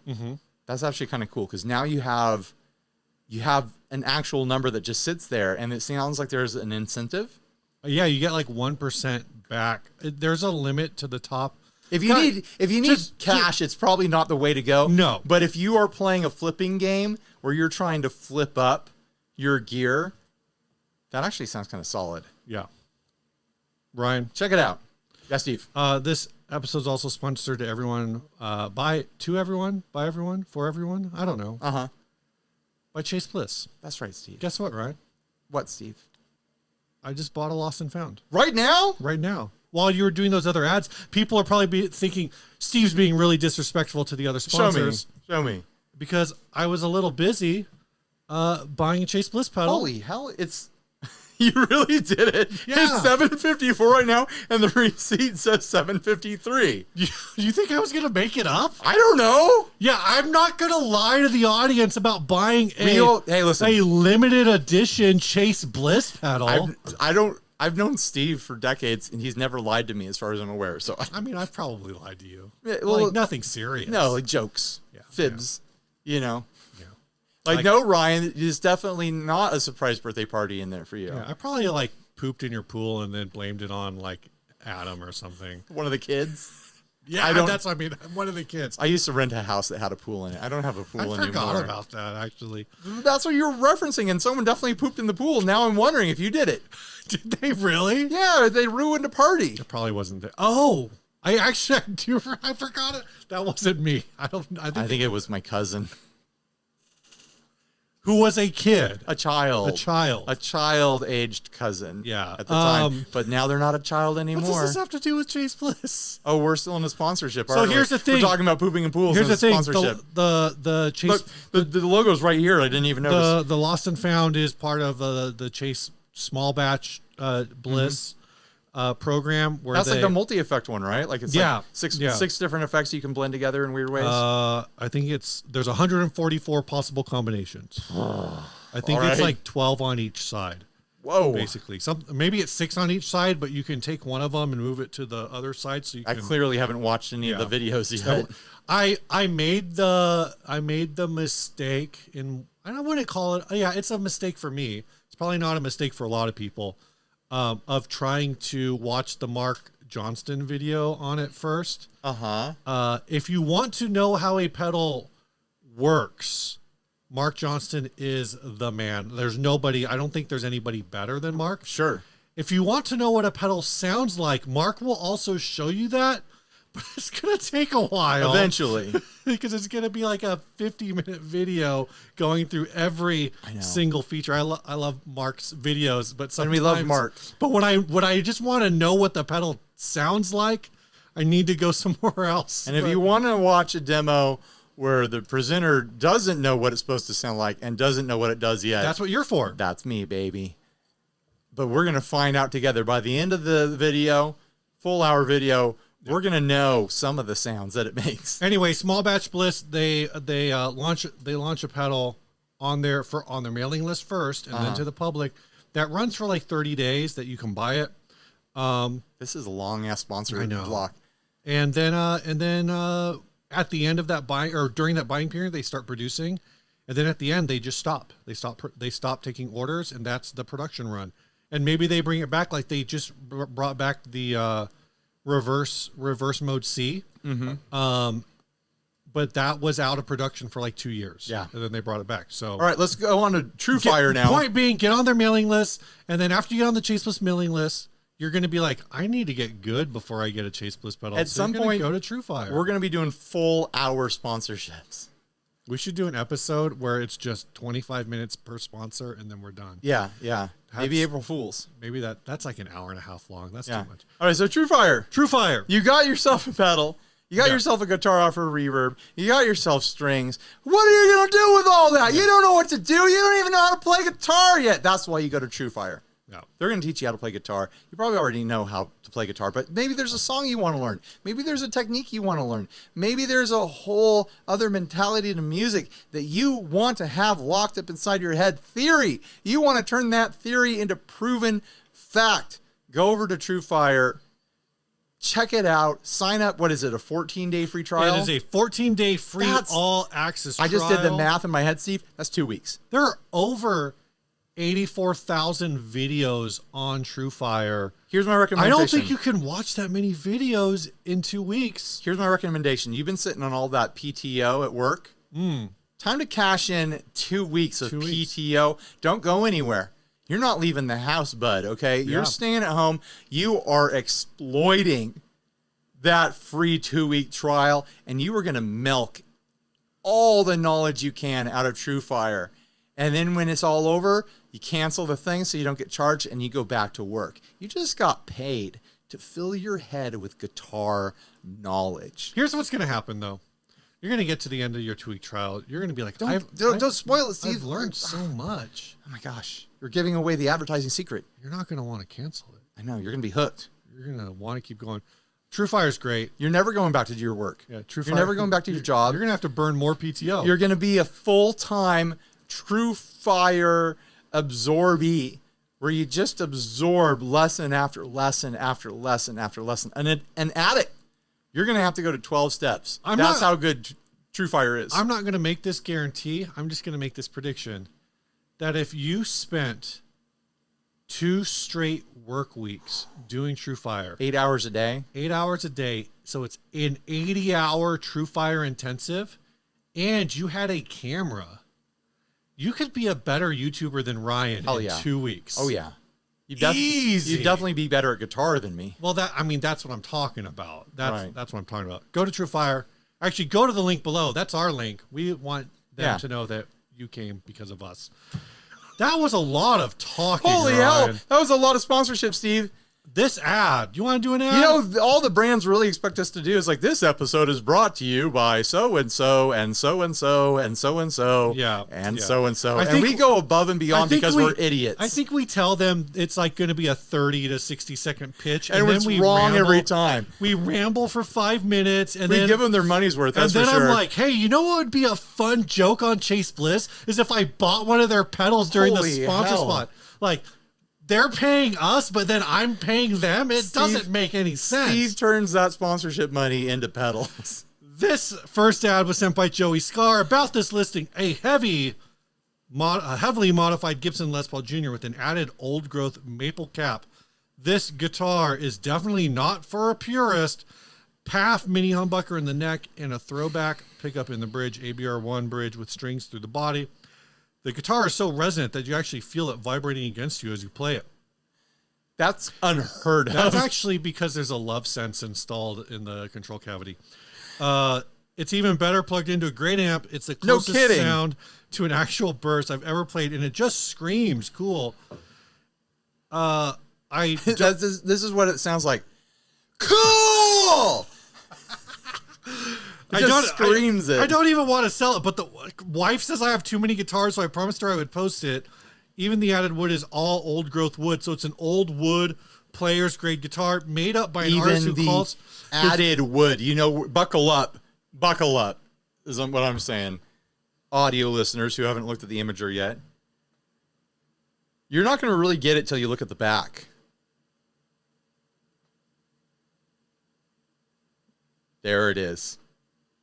that's actually kind of cool because now you have an actual number that just sits there, and it sounds like there's an incentive. Yeah, you get like 1% back. There's a limit to the top. If you need cash, it's probably not the way to go. No. But if you are playing a flipping game where you're trying to flip up your gear, that actually sounds kind of solid. Yeah. Ryan, check it out. Yeah, Steve. This episode is also sponsored to everyone, by everyone, for everyone. I don't know. By Chase Bliss. That's right, Steve. Guess what, Ryan? What, Steve? I just bought a Lost and Found. Right now? Right now. While you were doing those other ads, people are probably thinking Steve's being really disrespectful to the other sponsors. Show me. Because I was a little busy buying a Chase Bliss pedal. Holy hell, you really did it. Yeah. It's $7.54 right now, and the receipt says $7.53. You think I was going to make it up? I don't know. Yeah, I'm not going to lie to the audience about buying hey, listen. a limited edition Chase Bliss pedal. I've known Steve for decades, and he's never lied to me as far as I'm aware. So I mean, I've probably lied to you. Yeah, well, like nothing serious. No, like jokes, fibs, you know. Yeah. Like, no, Ryan, there's definitely not a surprise birthday party in there for you. Yeah, I probably like pooped in your pool and then blamed it on like Adam or something. One of the kids. Yeah, one of the kids. I used to rent a house that had a pool in it. I don't have a pool anymore. I forgot about that, actually. That's what you're referencing, and someone definitely pooped in the pool. Now I'm wondering if you did it. Did they really? Yeah, they ruined a party. It probably wasn't there. Oh, I forgot it. That wasn't me. I think it was my cousin. Who was a kid. A child. A child-aged cousin. Yeah. At the time. But now they're not a child anymore. What does this have to do with Chase Bliss? Oh, we're still in a sponsorship. So here's the thing. We're talking about pooping in pools. Here's the thing. Sponsorship. The Chase... Look, the logo's right here. I didn't even notice. The Lost and Found is part of the Chase small batch Bliss program. Where that's like the multi-effect one, right? Like it's like six different effects you can blend together in weird ways. I think there's 144 possible combinations. I think it's like 12 on each side. Whoa! Basically, maybe it's 6 on each side, but you can take one of them and move it to the other side. So I clearly haven't watched any of the videos yet. So I made the mistake in, I don't want to call it. Yeah, it's a mistake for me. It's probably not a mistake for a lot of people. Of trying to watch the Mark Johnston video on it first. If you want to know how a pedal works, Mark Johnston is the man. There's nobody, I don't think there's anybody better than Mark. Sure. If you want to know what a pedal sounds like, Mark will also show you that, but it's going to take a while. Eventually. Because it's going to be like a 50-minute video going through every single feature. I love Mark's videos, but sometimes... And we love Mark. But when I just want to know what the pedal sounds like, I need to go somewhere else. And if you want to watch a demo where the presenter doesn't know what it's supposed to sound like and doesn't know what it does yet... That's what you're for. That's me, baby. But we're going to find out together. By the end of the video, full hour video... We're gonna know some of the sounds that it makes. Anyway, Small Batch Bliss, they launch a pedal on their mailing list first, and then to the public. That runs for like 30 days. That you can buy it. This is a long ass sponsor block. And then at the end of that during that buying period, they start producing, and then at the end they just stop. They stop taking orders, and that's the production run. And maybe they bring it back, like they just brought back the. Reverse mode C. But that was out of production for like 2 years. Yeah. And then they brought it back. So all right, let's go on to TrueFire now. Point being, get on their mailing list, and then after you get on the Chase Bliss mailing list, you're going to be like, I need to get good before I get a Chase Bliss pedal. At some point, go to TrueFire. We're going to be doing full hour sponsorships. We should do an episode where it's just 25 minutes per sponsor, and then we're done. Yeah. Maybe April Fools. Maybe that's like an hour and a half long. That's too much. All right, so TrueFire. You got yourself a pedal. You got yourself a guitar off for reverb. You got yourself strings. What are you going to do with all that? You don't know what to do. You don't even know how to play guitar yet. That's why you go to TrueFire. No. They're going to teach you how to play guitar. You probably already know how to play guitar, but maybe there's a song you want to learn. Maybe there's a technique you want to learn. Maybe there's a whole other mentality to music that you want to have locked up inside your head. Theory. You want to turn that theory into proven fact. go over to TrueFire, check it out, sign up. What is it, a 14-day free trial? It is a 14-day free all-access trial. I just did the math in my head, Steve. That's 2 weeks. There are over 84,000 videos on TrueFire. Here's my recommendation. I don't think you can watch that many videos in 2 weeks. Here's my recommendation. You've been sitting on all that PTO at work. Time to cash in 2 weeks of PTO. Don't go anywhere. You're not leaving the house, bud, okay? You're staying at home. You are exploiting that free 2-week trial, and you are going to milk all the knowledge you can out of TrueFire. And then when it's all over, you cancel the thing so you don't get charged, and you go back to work. You just got paid to fill your head with guitar knowledge. Here's what's going to happen, though. You're going to get to the end of your 2-week trial. You're going to be like, don't spoil it, Steve. I've learned so much. Oh, my gosh. You're giving away the advertising secret. You're not going to want to cancel it. I know. You're going to be hooked. You're going to want to keep going. TrueFire is great. You're never going back to do your work. Yeah, TrueFire. You're never going back to your job. You're going to have to burn more PTO. You're going to be a full-time TrueFire absorbee where you just absorb lesson after lesson after lesson after lesson. An addict. You're going to have to go to 12 steps. That's how good TrueFire is. I'm not going to make this guarantee. I'm just going to make this prediction that if you spent 2 straight work weeks doing TrueFire, 8 hours a day, 8 hours a day, so it's an 80-hour TrueFire intensive, and you had a camera, you could be a better YouTuber than Ryan in 2 weeks. Oh yeah. Easy. You'd definitely be better at guitar than me. Well, that's what I'm talking about. That's what I'm talking about. Go to TrueFire. Actually, go to the link below. That's our link. We want them to know that you came because of us. That was a lot of talking. Holy hell. That was a lot of sponsorship, Steve. This ad. You want to do an ad? You know, all the brands really expect us to do is like, this episode is brought to you by so-and-so and so-and-so and so-and-so and so-and-so. And we go above and beyond because we're idiots. I think we tell them it's like going to be a 30 to 60 second pitch. And it's wrong every time. We ramble for 5 minutes. And we then give them their money's worth, that's for sure. And then I'm like, hey, you know what would be a fun joke on Chase Bliss? Is if I bought one of their pedals during the sponsor spot. Like, they're paying us, but then I'm paying them. It doesn't make any sense. Steve turns that sponsorship money into pedals. This first ad was sent by Joey Scar about this listing, a heavily modified Gibson Les Paul Jr. with an added old growth maple cap. This guitar is definitely not for a purist. PAF mini humbucker in the neck and a throwback pickup in the bridge, ABR1 bridge with strings through the body. The guitar is so resonant that you actually feel it vibrating against you as you play it. That's unheard of. That's actually because there's a love sense installed in the control cavity. It's even better plugged into a great amp. It's the closest sound to an actual burst I've ever played, and it just screams cool. This is what it sounds like. Cool! I don't even want to sell it, but the wife says I have too many guitars, so I promised her I would post it. Even the added wood is all old growth wood, so it's an old wood player's grade guitar made up by an artist who calls added wood. You know, buckle up is what I'm saying. Audio listeners who haven't looked at the imager yet, you're not going to really get it till you look at the back. There it is.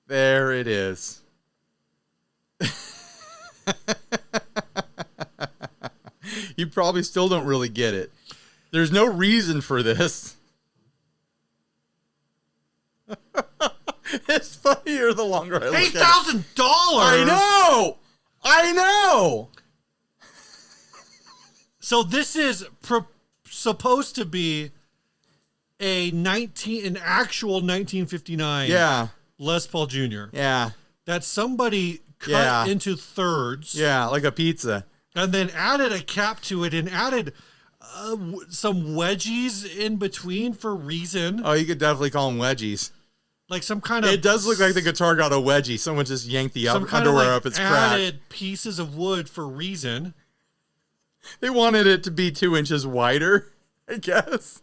There it is. You probably still don't really get it. There's no reason for this. It's funnier the longer I look at it. $8,000! I know! So this is supposed to be an actual 1959 Les Paul Jr. Yeah. That somebody cut into thirds. Yeah, like a pizza. And then added a cap to it and added some wedgies in between for reason. Oh, you could definitely call them wedgies. Like some kind of... It does look like the guitar got a wedgie. Someone just yanked the underwear up its crack. Added pieces of wood for reason. They wanted it to be 2 inches wider, I guess.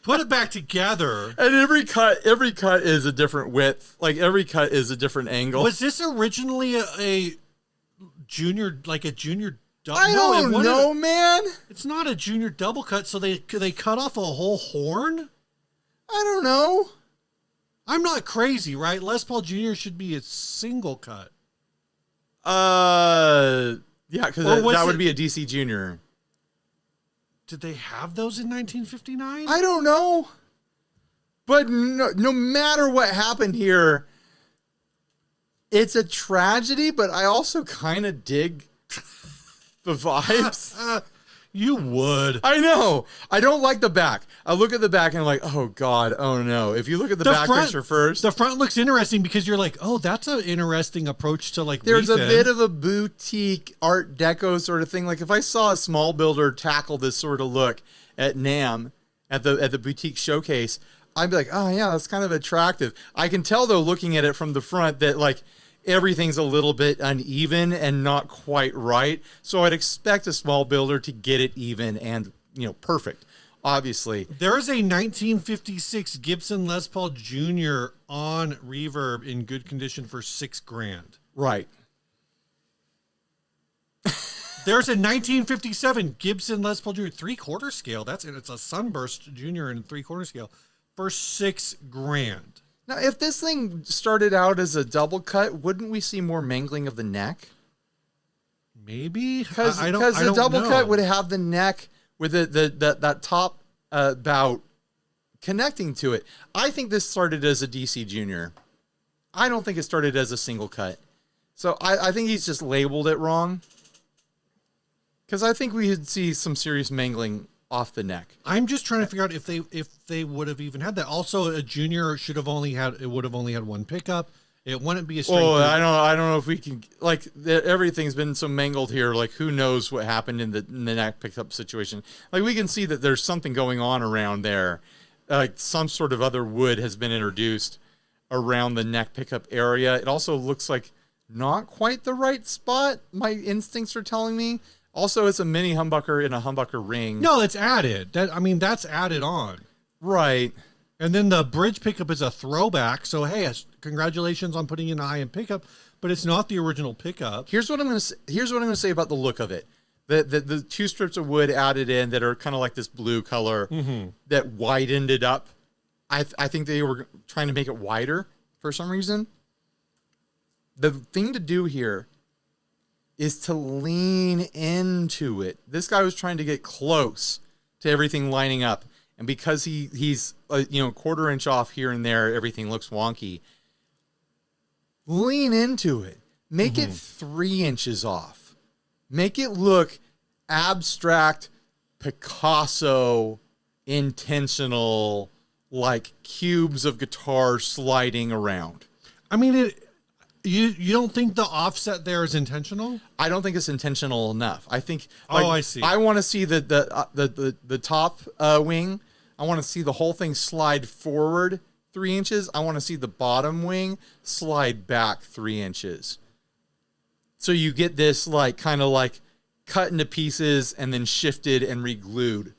Put it back together. And every cut is a different width. Like every cut is a different angle. Was this originally a junior I don't know, man. It's not a junior double cut, so they cut off a whole horn? I don't know. I'm not crazy, right? Les Paul Jr. should be a single cut. Yeah, because that would be a DC Junior. Did they have those in 1959? I don't know. But no matter what happened here, it's a tragedy, but I also kind of dig the vibes. You would. I know. I don't like the back. I look at the back and I'm like, oh, God, oh, no. If you look at the back picture first. The front looks interesting because you're like, oh, that's an interesting approach to like There's a bit of a boutique Art Deco sort of thing. Like if I saw a small builder tackle this sort of look at NAMM, at the boutique showcase, I'd be like, oh, yeah, that's kind of attractive. I can tell, though, looking at it from the front that like everything's a little bit uneven and not quite right. So I'd expect a small builder to get it even and, perfect. Obviously. There is a 1956 Gibson Les Paul Jr. on reverb in good condition for $6,000. Right. There's a 1957 Gibson Les Paul Jr. 3/4 scale. It's a Sunburst Jr. in 3/4 scale for $6,000. Now, if this thing started out as a double cut, wouldn't we see more mangling of the neck? Maybe, because the double cut would have the neck with that top bout connecting to it. I think this started as a DC Junior. I don't think it started as a single cut. So I think he's just labeled it wrong. Because I think we would see some serious mangling off the neck. I'm just trying to figure out if they would have even had that. Also, a junior would have only had one pickup. It wouldn't be a straight. Oh, I don't know if we can everything's been so mangled here. Like who knows what happened in the neck pickup situation? Like we can see that there's something going on around there. Like some sort of other wood has been introduced around the neck pickup area. It also looks like not quite the right spot. My instincts are telling me. Also, it's a mini humbucker in a humbucker ring. No, it's added. That's added on. Right. And then the bridge pickup is a throwback. So, hey, congratulations on putting in a high-end pickup, but it's not the original pickup. Here's what I'm going to say about the look of it. The two strips of wood added in that are kind of like this blue color that widened it up. I think they were trying to make it wider for some reason. The thing to do here is to lean into it. This guy was trying to get close to everything lining up. And because he's quarter inch off here and there, everything looks wonky. Lean into it. Make it 3 inches off. Make it look abstract, Picasso, intentional, like cubes of guitar sliding around. I mean, You don't think the offset there is intentional? I don't think it's intentional enough. I think. I see. I want to see the top wing. I want to see the whole thing slide forward 3 inches. I want to see the bottom wing slide back 3 inches. So you get this kind of cut into pieces and then shifted and re-glued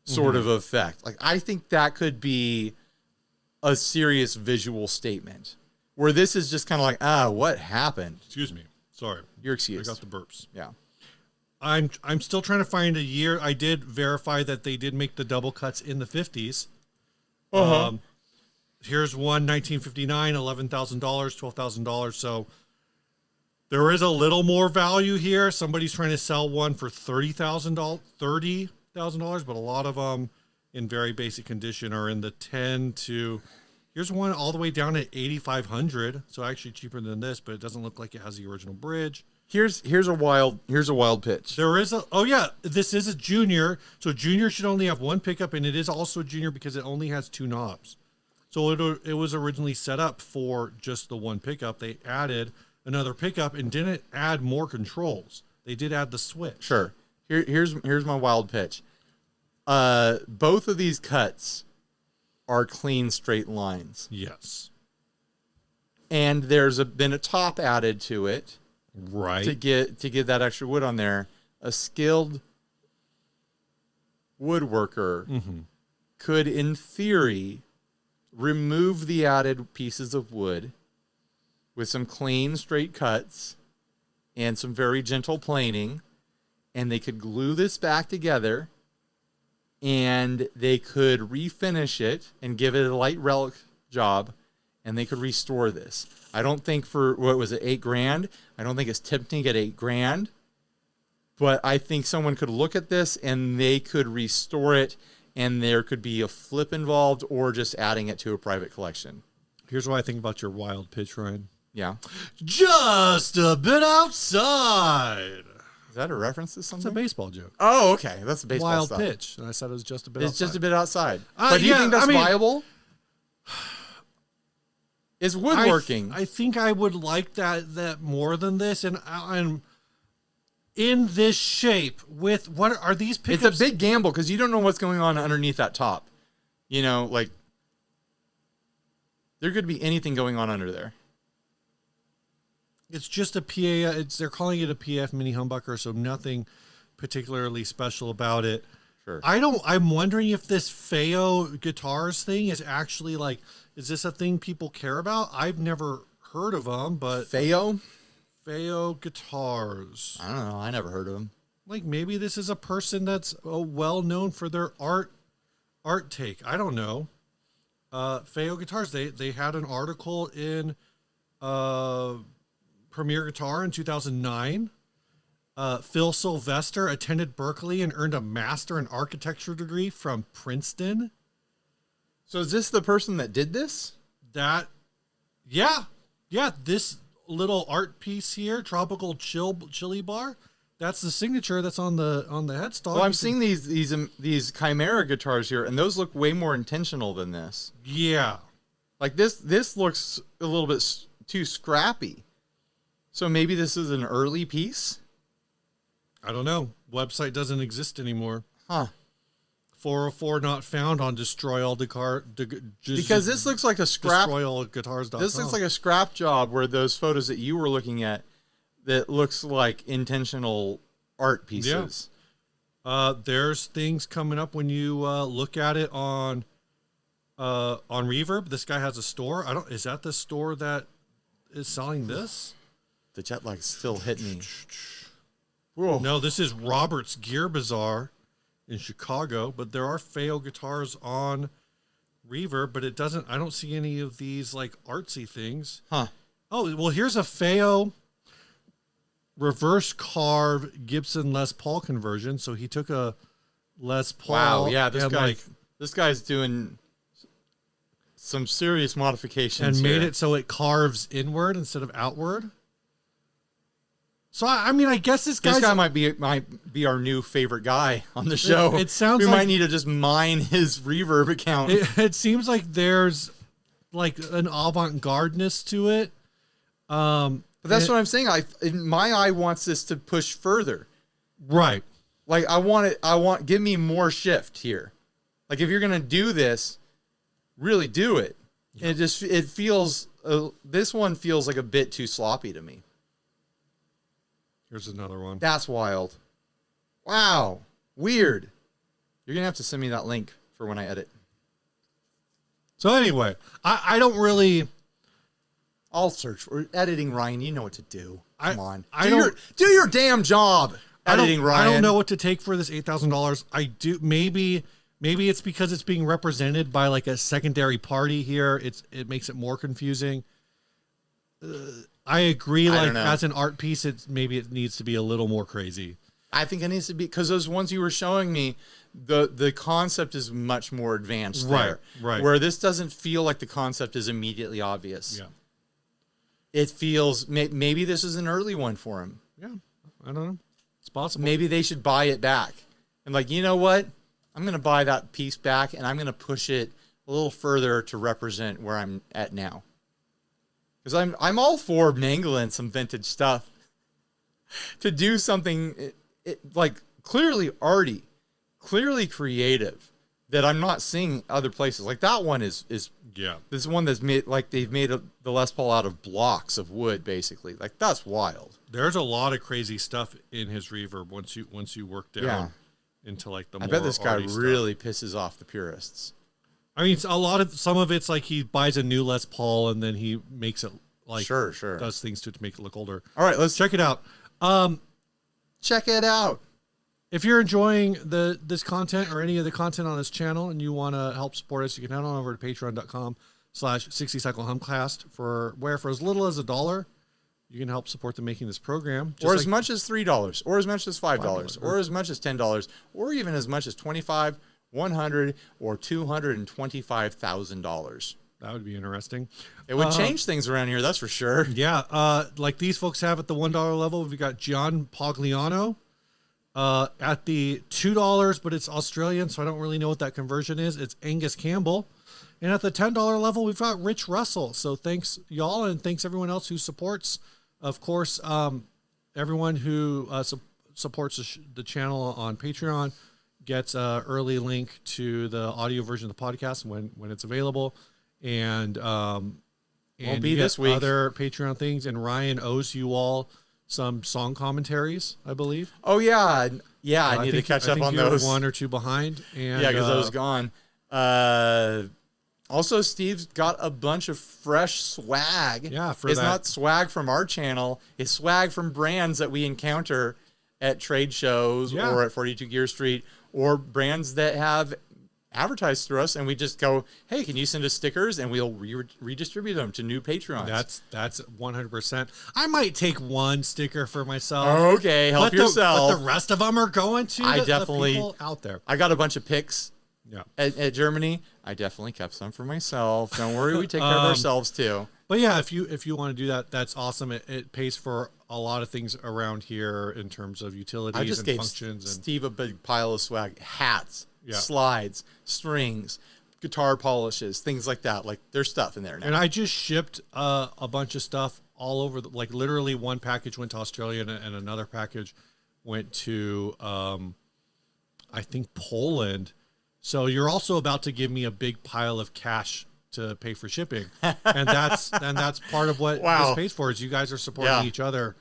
sort of effect. Like I think that could be a serious visual statement. Where this is just kind of what happened? Excuse me. Sorry. You're excused. I got the burps. Yeah. I'm still trying to find a year. I did verify that they did make the double cuts in the 50s. Here's one, 1959, $11,000, $12,000. So there is a little more value here. Somebody's trying to sell one for $30,000, but a lot of them in very basic condition are in the 10 to... Here's one all the way down at $8,500, so actually cheaper than this, but it doesn't look like it has the original bridge. Here's a wild pitch. There is this is a junior, so junior should only have one pickup, and it is also a junior because it only has 2 knobs. So it was originally set up for just the one pickup. They added another pickup and didn't add more controls. They did add the switch. Sure. Here's my wild pitch. Both of these cuts are clean straight lines. Yes. And there's been a top added to it. Right. To get that extra wood on there. A skilled woodworker could, in theory, remove the added pieces of wood with some clean straight cuts and some very gentle planing and they could glue this back together, and they could refinish it and give it a light relic job, and they could restore this. I don't think for, what was it, $8,000? I don't think it's tempting at $8,000, but I think someone could look at this and they could restore it, and there could be a flip involved or just adding it to a private collection. Here's what I think about your wild pitch, Ryan. Yeah. Just a bit outside. Is that a reference to something? It's a baseball joke. Oh, okay. That's a baseball wild stuff. Pitch. And I said it was just a bit It's outside. just a bit outside. But do you think that's viable? Is woodworking. I think I would like that more than this. And I'm in this shape with, what are these pickups? It's a big gamble because you don't know what's going on underneath that top. You know, like, there could be anything going on under there. It's just a PA. They're calling it a PF mini humbucker, so nothing particularly special about it. Sure. I'm wondering if this Feo guitars thing is actually like, is this a thing people care about? I've never heard of them, but Feo guitars. I don't know. I never heard of them. Like maybe this is a person that's well known for their art take. I don't know. Feo guitars. They had an article in Premier Guitar in 2009. Phil Sylvester attended Berkeley and earned a master in architecture degree from Princeton. So is this the person that did this? Yeah. This little art piece here, tropical chili bar. That's the signature that's on the headstock. Well, I'm seeing these Chimera guitars here, and those look way more intentional than this. Yeah, like this looks a little bit too scrappy. So maybe this is an early piece? I don't know. Website doesn't exist anymore. Huh. 404 not found on destroy all because this looks like a scrap. Destroyallguitars.com. This looks like a scrap job where those photos that you were looking at, that looks like intentional art pieces. Yeah. There's things coming up when you look at it on Reverb. This guy has a store. Is that the store that is selling this? The jet lag's still hitting me. Whoa. No, this is Robert's Gear Bazaar in Chicago, but there are Feo guitars on Reverb, but I don't see any of these like artsy things. Huh. Oh, well, here's a Feo reverse carve Gibson Les Paul conversion. So he took a Les Paul. Wow, yeah, this guy's doing some serious modifications and made here. it so it carves inward instead of outward. So I mean, I guess this guy might be our new favorite guy on the show. It sounds we like might need to just mine his Reverb account. It seems like there's like an avant-gardeness to it. But that's what I'm saying. My eye wants this to push further. Right. Like give me more shift here. Like if you're going to do this, really do it. Yeah. And it feels, this one feels like a bit too sloppy to me. Here's another one. That's wild. Wow. Weird. You're going to have to send me that link for when I edit. So anyway, I don't really... I'll search for editing, Ryan. You know what to do. Come on. Do your damn job, editing, Ryan. I don't know what to take for this $8,000. I do. Maybe it's because it's being represented by like a secondary party here. It makes it more confusing. I agree. Like as an art piece, it needs to be a little more crazy. I think it needs to be, because those ones you were showing me, the concept is much more advanced there. Right. Where this doesn't feel like the concept is immediately obvious. Yeah. It feels, maybe this is an early one for him. Yeah. I don't know. It's possible. Maybe they should buy it back. And like, you know what? I'm going to buy that piece back and I'm going to push it a little further to represent where I'm at now. Because I'm all for mangling some vintage stuff to do something like clearly arty, clearly creative that I'm not seeing other places. Like that one is yeah. This one that's made, like they've made the Les Paul out of blocks of wood, basically. Like that's wild. There's a lot of crazy stuff in his Reverb once you work down into like the. I bet this guy really pisses off the purists. I mean, some of it's like he buys a new Les Paul and then he makes it like sure does things to make it look older. All right, let's check it out. Check it out. If you're enjoying this content or any of the content on this channel and you want to help support us, you can head on over to patreon.com/60cyclehumcast for as little as $1, you can help support the making of this program. Or as much as $3, or as much as $5, or as much as $10, or even as much as $25, $100, or $225,000. That would be interesting. It would change things around here, that's for sure. Yeah, like these folks have at the $1 level. We've got Gian Pogliano. At the $2, but it's Australian, so I don't really know what that conversion is. It's Angus Campbell. And at the $10 level, we've got Rich Russell. So thanks, y'all, and thanks everyone else who supports. Of course, everyone who supports the channel on Patreon gets an early link to the audio version of the podcast when it's available. And won't be this week. Other Patreon things, and Ryan owes you all some song commentaries, I believe. Oh yeah, I need to catch up on those. One or two behind, and yeah, because I was gone. Also, Steve's got a bunch of fresh swag. Yeah, it's not swag from our channel; it's swag from brands that we encounter at trade shows or at 42 Gear Street, or brands that have advertised through us, and we just go, hey, can you send us stickers, and we'll redistribute them to new patrons. That's 100%. I might take one sticker for myself. Okay, help yourself. But the rest of them are going to the people out there. I got a bunch of picks at Germany. I definitely kept some for myself. Don't worry, we take care of ourselves too. But yeah, if you want to do that, that's awesome. It pays for a lot of things around here in terms of utilities and functions. Steve a big pile of swag, hats, slides, strings, guitar polishes, things like that. Like there's stuff in there now. And I just shipped a bunch of stuff all over. Like literally one package went to Australia and another package went to I think Poland. So you're also about to give me a big pile of cash to pay for shipping, and that's part of what this pays for. Is you guys are supporting each other.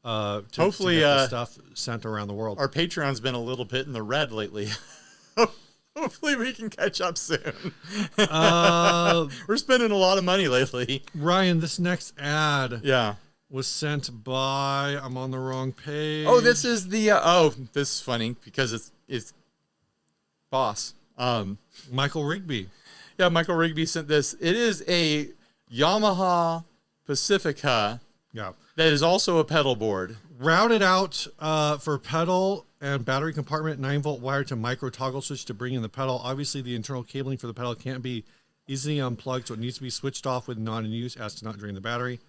Hopefully, to get the stuff sent around the world. Our Patreon's been a little bit in the red lately. Hopefully we can catch up soon. We're spending a lot of money lately. Ryan, this next ad was sent by, I'm on the wrong page. Oh, this is the, this is funny because it's boss. Michael Rigby. Yeah, Michael Rigby sent this. It is a Yamaha Pacifica that is also a pedal board. Routed out for pedal and battery compartment, 9-volt wire to micro toggle switch to bring in the pedal. Obviously, the internal cabling for the pedal can't be easily unplugged, so it needs to be switched off with non-in-use as to not drain the battery.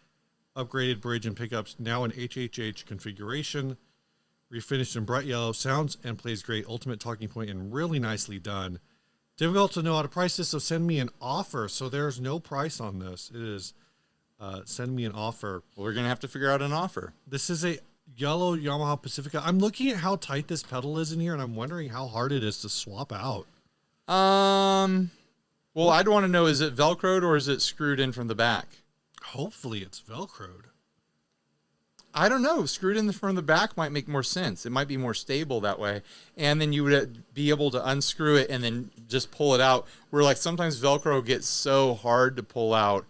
Upgraded bridge and pickups, now in HHH configuration. Refinished in bright yellow, sounds and plays great. Ultimate talking point and really nicely done. Difficult to know how to price this, so send me an offer. So there's no price on this. It is send me an offer. Well, we're going to have to figure out an offer. This is a yellow Yamaha Pacifica. I'm looking at how tight this pedal is in here, and I'm wondering how hard it is to swap out. Well, I'd want to know, is it Velcroed or is it screwed in from the back? Hopefully it's Velcroed. I don't know. Screwed in from the back might make more sense. It might be more stable that way. And then you would be able to unscrew it and then just pull it out. Where like sometimes Velcro gets so hard to pull out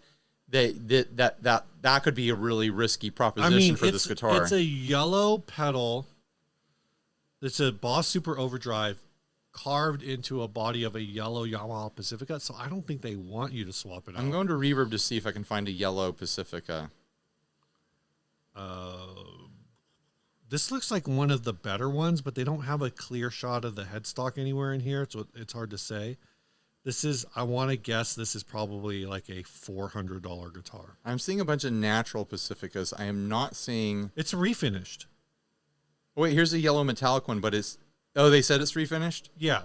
that could be a really risky proposition for this guitar. It's a yellow pedal. It's a Boss Super Overdrive carved into a body of a yellow Yamaha Pacifica. So I don't think they want you to swap it out. I'm going to Reverb to see if I can find a yellow Pacifica. This looks like one of the better ones, but they don't have a clear shot of the headstock anywhere in here, so it's hard to say. This is, I want to guess, this is probably like a $400 guitar. I'm seeing a bunch of natural Pacificas. I am not seeing... It's refinished. Oh, wait, here's a yellow metallic one, but it's... Oh, they said it's refinished? Yeah.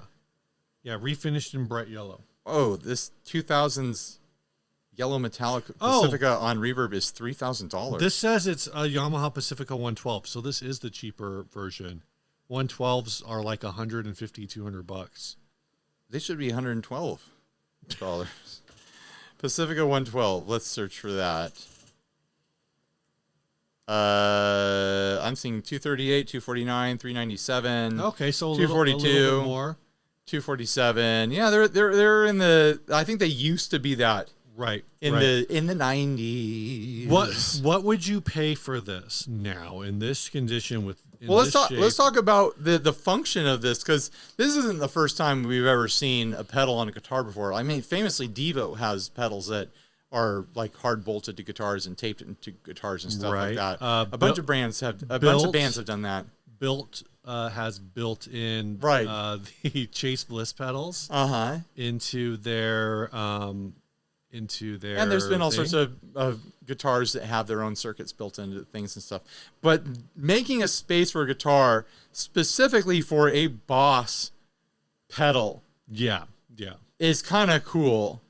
Yeah, refinished in bright yellow. Oh, this 2000s... yellow metallic Pacifica on Reverb is $3,000. This says it's a Yamaha Pacifica 112, so this is the cheaper version. 112s are like $150, $200. They should be $112. Pacifica 112. Let's search for that. I'm seeing 238, 249, 397. Okay, so a 242, little bit more. 247. Yeah, they're in the. I think they used to be that. Right. In the 90s. What would you pay for this now in this condition with Well, let's talk about the function of this, because this isn't the first time we've ever seen a pedal on a guitar before. I mean, famously, Devo has pedals that are like hard bolted to guitars and taped into guitars and stuff like that. A bunch of bands have done that. Built has built in the Chase Bliss pedals into their and there's been all sorts of guitars that have their own circuits built into things and stuff. But making a space for a guitar specifically for a Boss pedal, is kind of cool.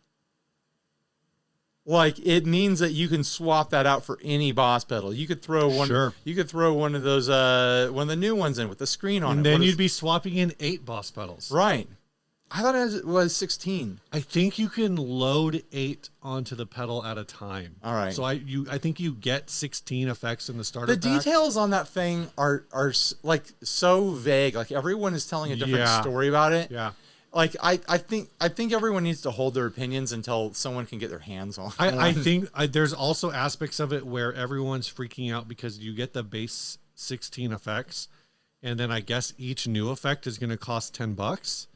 Like, it means that you can swap that out for any Boss pedal. You could throw one. Sure. You could throw one of those one of the new ones in with the screen on it. And then you'd be swapping in 8 Boss pedals. Right. I thought it was 16. I think you can load 8 onto the pedal at a time. All right. So I think you get 16 effects in the starter pack. The details on that thing are like so vague. Like, everyone is telling a different story about it. Yeah. Like, I think everyone needs to hold their opinions until someone can get their hands on it. I think there's also aspects of it where everyone's freaking out because you get the base 16 effects, and then I guess each new effect is going to cost $10.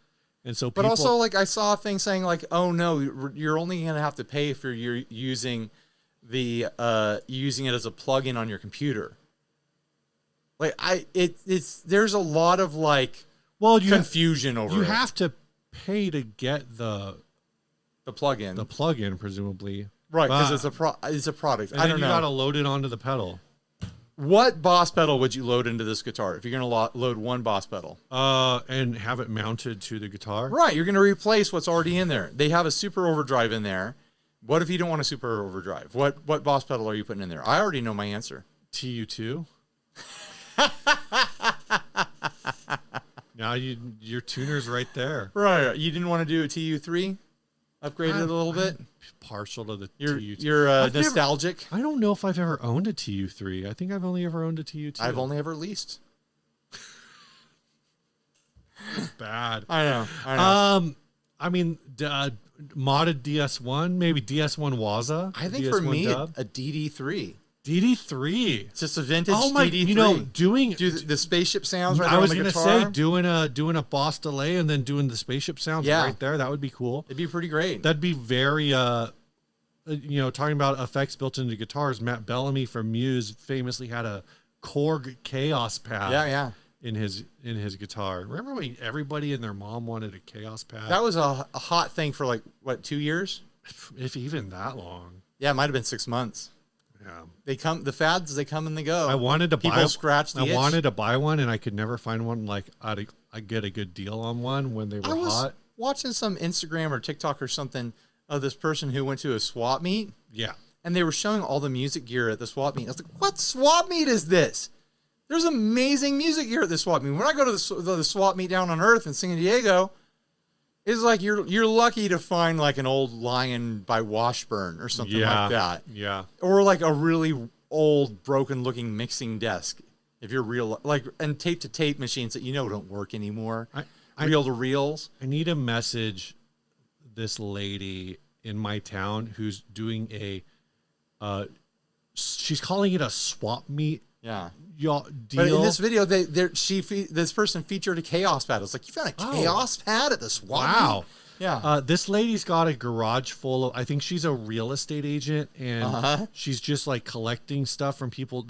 And so but also, like, I saw a thing saying, like, oh no, you're only going to have to pay if you're using it as a plug-in on your computer. Like, there's a lot of, like, confusion over it. You have to pay to get the plug-in. The plug-in, presumably. Right, because it's a product. I don't know. You got to load it onto the pedal. What Boss pedal would you load into this guitar if you're going to load one Boss pedal? And have it mounted to the guitar? Right, you're going to replace what's already in there. They have a super overdrive in there. What if you don't want a super overdrive? What Boss pedal are you putting in there? I already know my answer. TU2. Now your tuner's right there. Right. You didn't want to do a TU3? Upgrade it a little bit? Partial to the TU2. You're nostalgic? I don't know if I've ever owned a TU3. I think I've only ever owned a TU2. I've only ever leased. Bad. I know. I mean, modded DS1, maybe DS1 Waza. I think DS1 for me, dub. a DD3. DD3. It's just a vintage DD3. You know, do the spaceship sounds right I there was on the gonna guitar. say doing a Boss delay and then doing the spaceship sounds right there. That would be cool. It'd be pretty great. That'd be very talking about effects built into guitars. Matt Bellamy from Muse famously had a Korg Chaos pad. Yeah. In his guitar. Remember when everybody and their mom wanted a Chaos pad? That was a hot thing for, like, what, 2 years? If even that long. Yeah, it might have been 6 months. Yeah. The fads, they come and they go. I wanted to scratch the itch. wanted to buy one, and I could never find one. Like, I get a good deal on one when they were hot. Watching some Instagram or TikTok or something of this person who went to a swap meet. Yeah. And they were showing all the music gear at the swap meet. I was like, what swap meet is this? There's amazing music gear at the swap meet. When I go to the swap meet down on Earth in San Diego, it's like you're lucky to find, like, an old Lion by Washburn or something like that. Yeah. Or, like, a really old, broken-looking mixing desk. If you're real, like, and tape-to-tape machines that don't work anymore. Reel-to-reels. I need to message this lady in my town who's doing she's calling it a swap meet. Yeah. Deal. But in this video, this person featured a Chaos pad. It's like, you found a Chaos pad at the swap meet? Wow. Yeah. This lady's got a garage full of, I think she's a real estate agent, and she's just, like, collecting stuff from people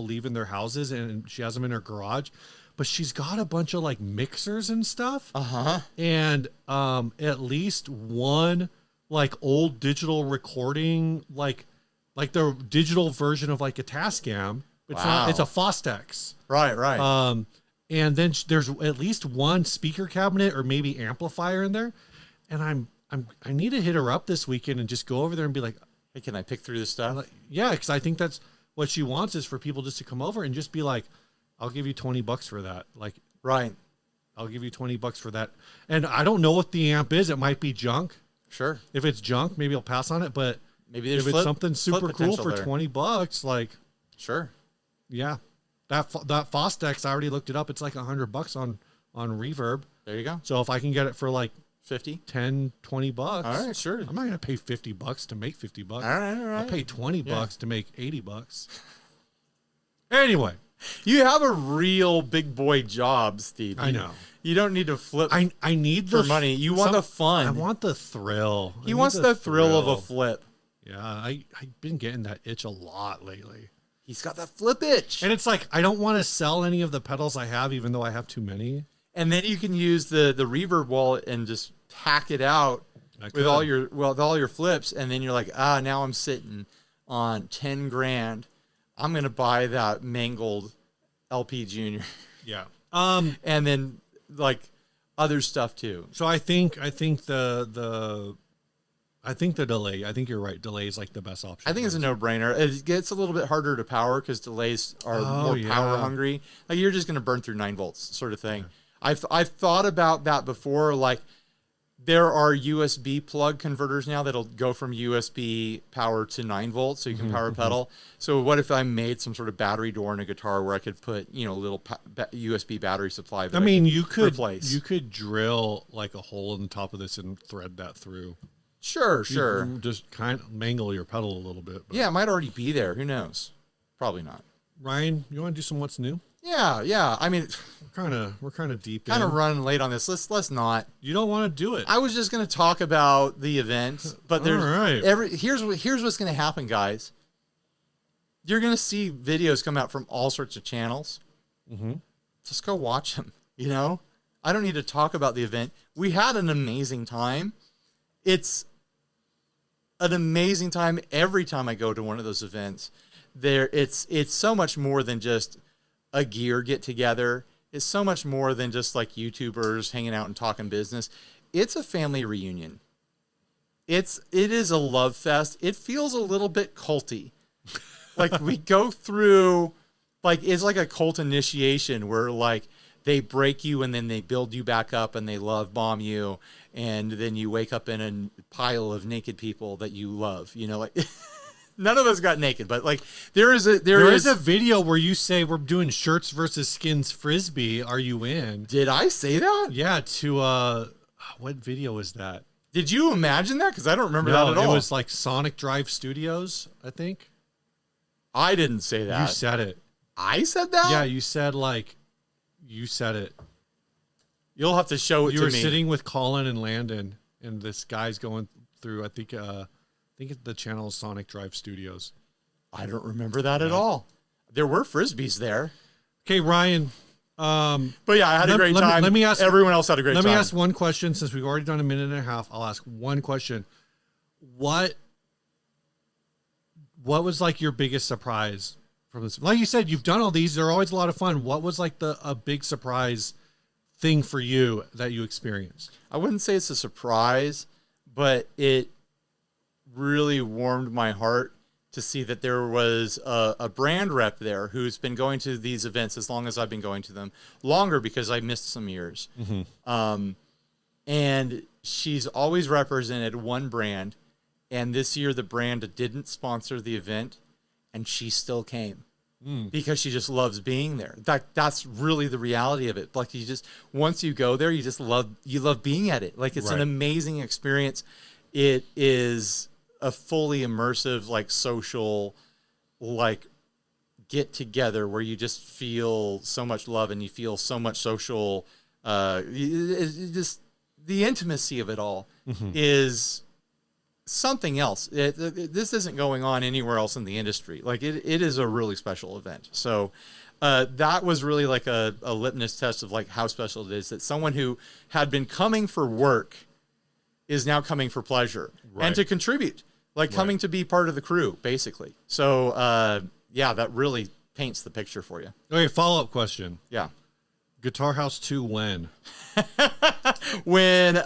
leave in their houses, and she has them in her garage. But she's got a bunch of, like, mixers and stuff. And at least one, like, old digital recording, like the digital version of, like, a Tascam. It's not. It's a Fostex. Right. And then there's at least one speaker cabinet or maybe amplifier in there. And I need to hit her up this weekend and just go over there and be like, hey, can I pick through this stuff? Yeah, because I think that's what she wants, is for people just to come over and just be like, I'll give you $20 for that. Like, right. I'll give you $20 for that. And I don't know what the amp is. It might be junk. Sure. If it's junk, maybe I'll pass on it. But maybe if it's something super cool for $20, like, sure. Yeah, that Fostex, I already looked it up. It's like $100 on Reverb. There you go. So if I can get it for like 50, 10, $20, all right, sure. I'm not gonna pay $50 to make $50. All right. I'll pay $20 to make $80. Anyway, You have a real big boy job, Steve. I know. You don't need to flip. I need the money. You want the fun. I want the thrill. He wants the thrill of a flip. Yeah, I've been getting that itch a lot lately. He's got that flip itch. And it's like, I don't want to sell any of the pedals I have, even though I have too many. And then you can use the reverb wallet and just pack it out with all your flips. And then you're like, now I'm sitting on 10 grand. I'm going to buy that mangled LP Junior. Yeah. And then like other stuff too. So I think the delay, I think you're right. Delay is like the best option. I think it's a no-brainer. It gets a little bit harder to power because delays are more power hungry. Like you're just going to burn through 9 volts sort of thing. Yeah. I've thought about that before. Like there are USB plug converters now that'll go from USB power to 9 volts, so you can power a pedal. So what if I made some sort of battery door in a guitar where I could put, a little USB battery supply? I mean, you could drill like a hole in the top of this and thread that through. Sure. You just kind of mangle your pedal a little bit. But. Yeah, it might already be there. Who knows? Probably not. Ryan, you want to do some what's new? Yeah. I mean, we're kind of deep. Kind of running late on this. Let's not. You don't want to do it. I was just going to talk about the event, but there's here's what's going to happen, guys. You're going to see videos come out from all sorts of channels. Just go watch them. I don't need to talk about the event. We had an amazing time. It's an amazing time every time I go to one of those events. It's so much more than just a gear get together. It's so much more than just like YouTubers hanging out and talking business. It's a family reunion. It is a love fest. It feels a little bit culty. Like we go through, like it's like a cult initiation where like they break you and then they build you back up and they love bomb you. And then you wake up in a pile of naked people that you love, like none of us got naked, but like there is a video where you say we're doing shirts versus skins Frisbee. Are you in? Did I say that? Yeah. To, what video was that? Did you imagine that? Cause I don't remember that at all. It was like Sonic Drive Studios, I think. I didn't say that. You said it. I said that? Yeah. You said it. You'll have to show it to me. You were sitting with Colin and Landon, and this guy's going through, I think the channel is Sonic Drive Studios. I don't remember that at all. There were Frisbees there. Okay, Ryan. But yeah, I had a great time. Let me ask. Everyone else had a great time. Let me ask one question. Since we've already done a minute and a half, I'll ask one question. What was like your biggest surprise from this? Like you said, you've done all these. They're always a lot of fun. What was like a big surprise thing for you that you experienced? I wouldn't say it's a surprise, but it really warmed my heart to see that there was a brand rep there who's been going to these events as long as I've been going to them, longer because I missed some years. And she's always represented one brand, and this year the brand didn't sponsor the event, and she still came. Because she just loves being there. That's really the reality of it. Like once you go there, you love being at it. Like it's an amazing experience. It is a fully immersive, like social, like get together where you just feel so much love and you feel so much social. Just the intimacy of it all is something else. This isn't going on anywhere else in the industry. Like it is a really special event. So that was really like a litmus test of like how special it is that someone who had been coming for work is now coming for pleasure and to contribute, like coming to be part of the crew, basically. So yeah, that really paints the picture for you. Okay, follow-up question. Yeah. Guitar House 2 when? When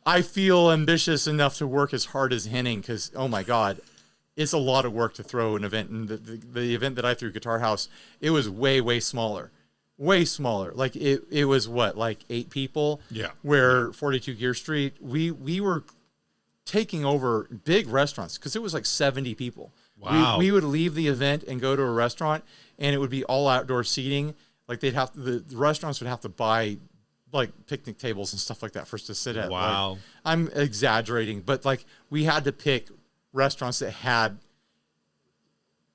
I feel ambitious enough to work as hard as Henning, because, oh my God, it's a lot of work to throw an event. And the event that I threw, Guitar House, it was way, way smaller. Way smaller. Like it was what, like 8 people? Yeah. Where 42 Gear Street, we were taking over big restaurants because it was like 70 people. Wow. We would leave the event and go to a restaurant, and it would be all outdoor seating. Like the restaurants would have to buy like picnic tables and stuff like that for us to sit at. Wow. Like, I'm exaggerating, but like we had to pick restaurants that had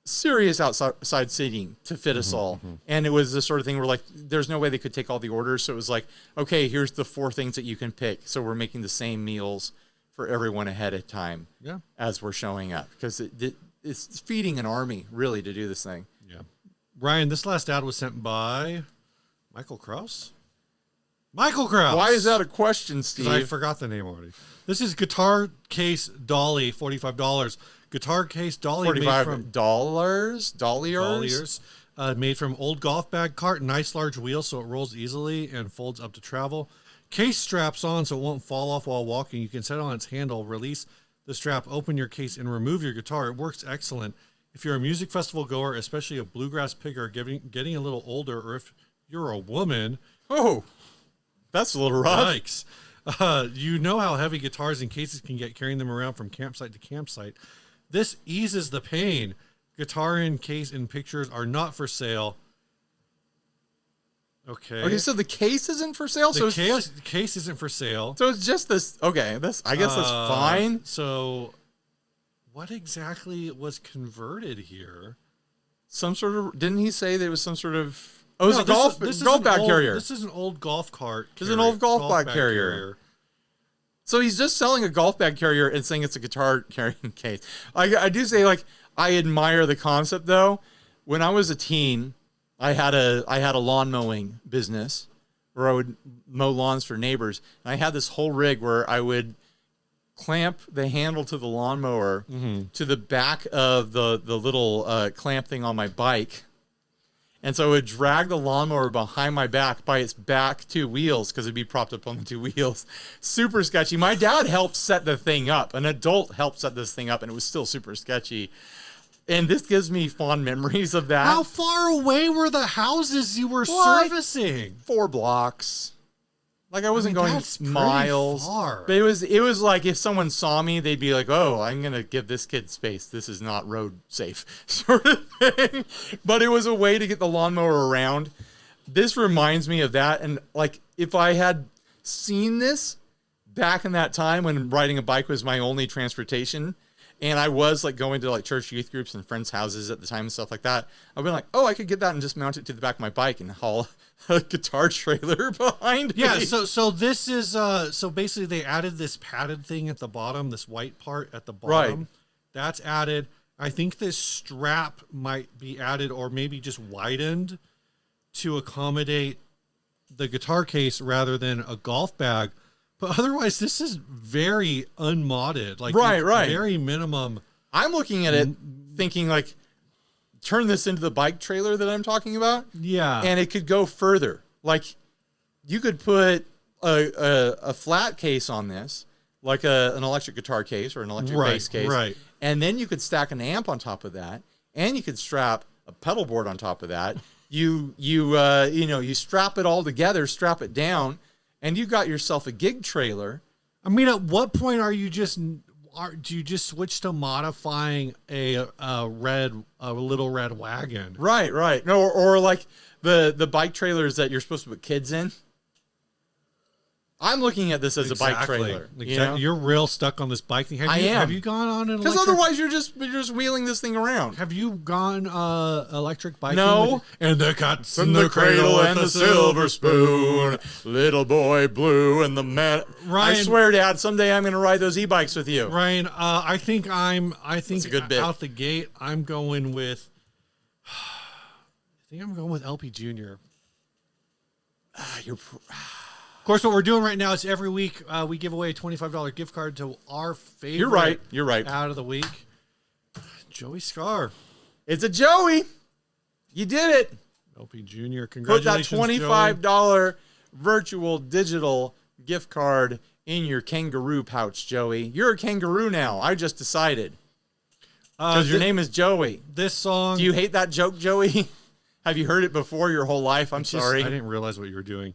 serious outside seating to fit us all. And it was the sort of thing where like, there's no way they could take all the orders. So it was like, okay, here's the 4 things that you can pick. So we're making the same meals for everyone ahead of time as we're showing up, because it's feeding an army really to do this thing. Yeah. Ryan, this last ad was sent by Michael Kraus. Michael Kraus. Why is that a question, Steve? I forgot the name already. This is guitar case Dolly, $45. Guitar case Dolly $45 Dolliers. Made from old golf bag cart, nice large wheel so it rolls easily and folds up to travel. Case straps on so it won't fall off while walking. You can set it on its handle, release the strap, open your case, and remove your guitar. It works excellent. If you're a music festival goer, especially a bluegrass picker getting a little older, or if you're a woman. Oh, that's a little rough. Yikes. You know how heavy guitars and cases can get carrying them around from campsite to campsite. This eases the pain. Guitar and case and pictures are not for sale. Okay, so the case isn't for sale? The case isn't for sale. So it's just this. Okay, I guess that's fine. So what exactly was converted here? Some sort of, didn't he say there was some sort of, it's a golf bag carrier. This is an old golf cart. This is an old golf bag carrier. So he's just selling a golf bag carrier and saying it's a guitar carrying case. I do say, like, I admire the concept though. When I was a teen, I had a lawn mowing business where I would mow lawns for neighbors. And I had this whole rig where I would clamp the handle to the lawnmower to the back of the little clamp thing on my bike. And so I would drag the lawnmower behind my back by its back 2 wheels, because it'd be propped up on the 2 wheels. Super sketchy. My dad helped set the thing up. An adult helped set this thing up, and it was still super sketchy. And this gives me fond memories of that. How far away were the houses you were servicing? 4 blocks. Like, I wasn't going miles. Far. But it was like, if someone saw me, they'd be like, oh, I'm going to give this kid space. This is not road safe, sort of thing. But it was a way to get the lawnmower around. This reminds me of that. And like, if I had seen this back in that time when riding a bike was my only transportation, and I was like going to like church youth groups and friends' houses at the time and stuff like that, I've been like, oh, I could get that and just mount it to the back of my bike and haul a guitar trailer behind me. Yeah, so this is so basically they added this padded thing at the bottom, this white part at the bottom. Right. That's added. I think this strap might be added or maybe just widened to accommodate the guitar case rather than a golf bag. But otherwise, this is very unmodded. Like, right. Very minimum. I'm looking at it thinking, like, turn this into the bike trailer that I'm talking about. Yeah. And it could go further. Like, you could put a flat case on this, like an electric guitar case or an electric bass case. Right. And then you could stack an amp on top of that, and you could strap a pedal board on top of that. You strap it all together, strap it down, and you got yourself a gig trailer. I mean, at what point do you just switch to modifying a little red wagon? Right. No, or like the bike trailers that you're supposed to put kids in. I'm looking at this as a bike trailer. Exactly. You know? You're real stuck on this bike thing. Have you gone on an because otherwise you're just wheeling this thing around. Have you gone electric biking? No. And the cats in the cradle and the silver spoon, little boy blue and the man. Ryan, I swear, Dad, someday I'm going to ride those e-bikes with you. Ryan, I think That's a good bit. Out the gate, I'm going with LP Jr. Of course, what we're doing right now is every week we give away a $25 gift card to our favorite. You're right. Out of the week, Joey Scar. It's a Joey. You did it. LP Jr. Congratulations. Put that $25 virtual digital gift card in your kangaroo pouch, Joey. You're a kangaroo now. I just decided. Because your name is Joey. This song. Do you hate that joke, Joey? Have you heard it before your whole life? I'm sorry. I didn't realize what you were doing.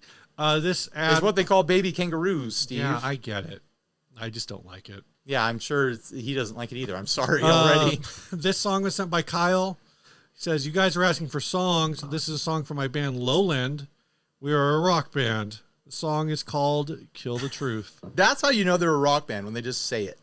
This ad is what they call baby kangaroos, Steve. Yeah, I get it. I just don't like it. Yeah, I'm sure he doesn't like it either. I'm sorry already. This song was sent by Kyle. He says, you guys are asking for songs. This is a song from my band Lowland. We are a rock band. The song is called Kill the Truth. That's how you know they're a rock band, when they just say it.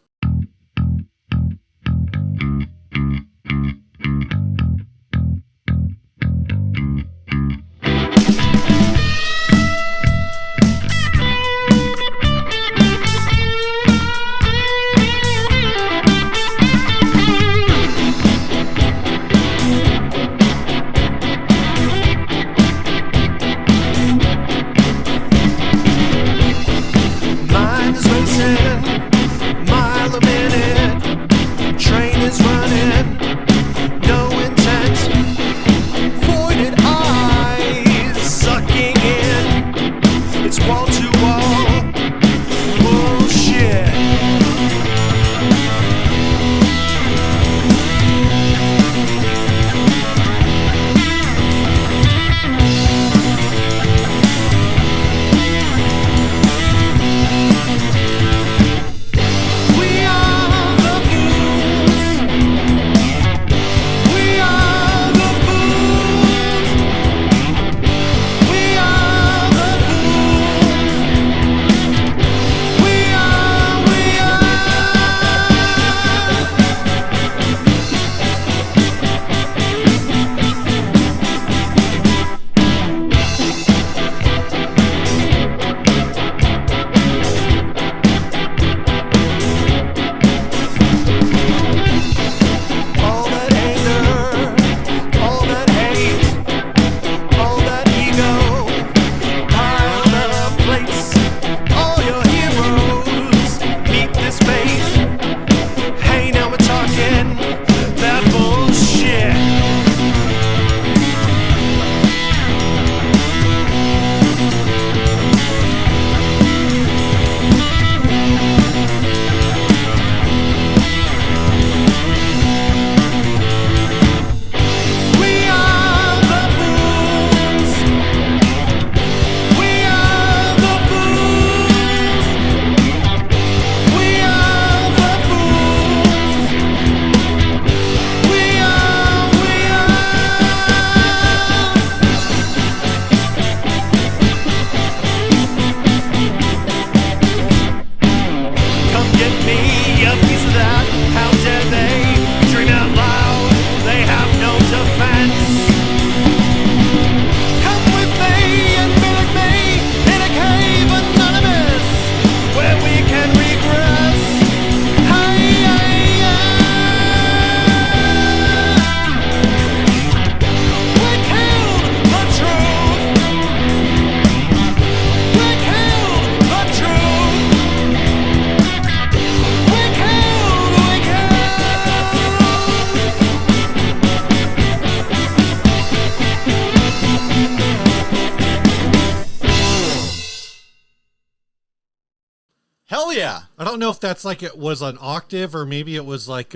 yeah. I don't know if that's like it was an octave or maybe it was like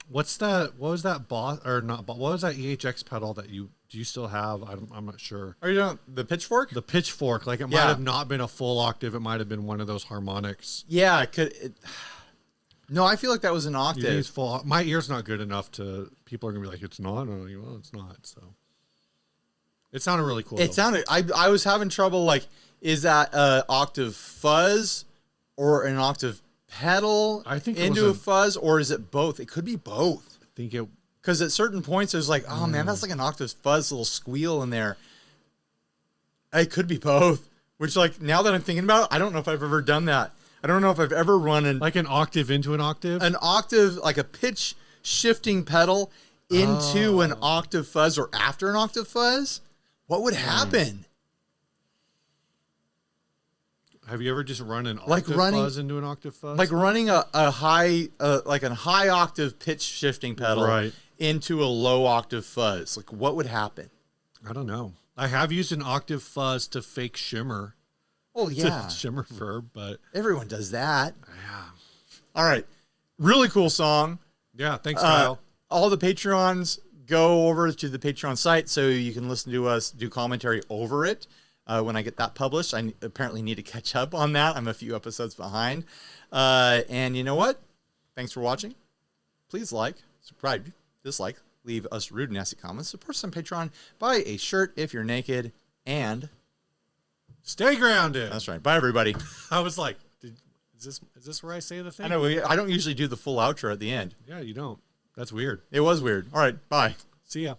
what's that? What was that boss or not? What was that EHX pedal that do you still have? I'm not sure. Are you doing the pitchfork? The pitchfork, like it might have not been a full octave. It might have been one of those harmonics. Yeah, it could. No, I feel like that was an octave. Full. My ear's not good enough to. People are gonna be like, it's not. And well, it's not. So it sounded really cool. It sounded. I was having trouble. Like, is that octave fuzz or an octave pedal? I think into a fuzz, or is it both? It could be both. I think it. Because at certain points, there's like, oh man, that's like an octave fuzz, little squeal in there. It could be both. Which, like, now that I'm thinking about it, I don't know if I've ever done that. I don't know if I've ever run like an octave into an octave? An octave, like a pitch shifting pedal into an octave fuzz or after an octave fuzz. What would happen? Have you ever just run an octave fuzz into an octave fuzz? Like running a high, like a high octave pitch shifting pedal into a low octave fuzz. Like, what would happen? I don't know. I have used an octave fuzz to fake shimmer. Oh, yeah. Shimmer verb, but everyone does that. Yeah. All right. Really cool song. Yeah. Thanks, Kyle. All the Patreons, go over to the Patreon site so you can listen to us do commentary over it. When I get that published, I apparently need to catch up on that. I'm a few episodes behind. And you know what? Thanks for watching. Please like, subscribe, dislike, leave us rude and nasty comments. Support us on Patreon. Buy a shirt if you're naked. And stay grounded. That's right. Bye, everybody. I was like, is this where I say the thing? I know. I don't usually do the full outro at the end. Yeah, you don't. That's weird. It was weird. All right. Bye. See ya.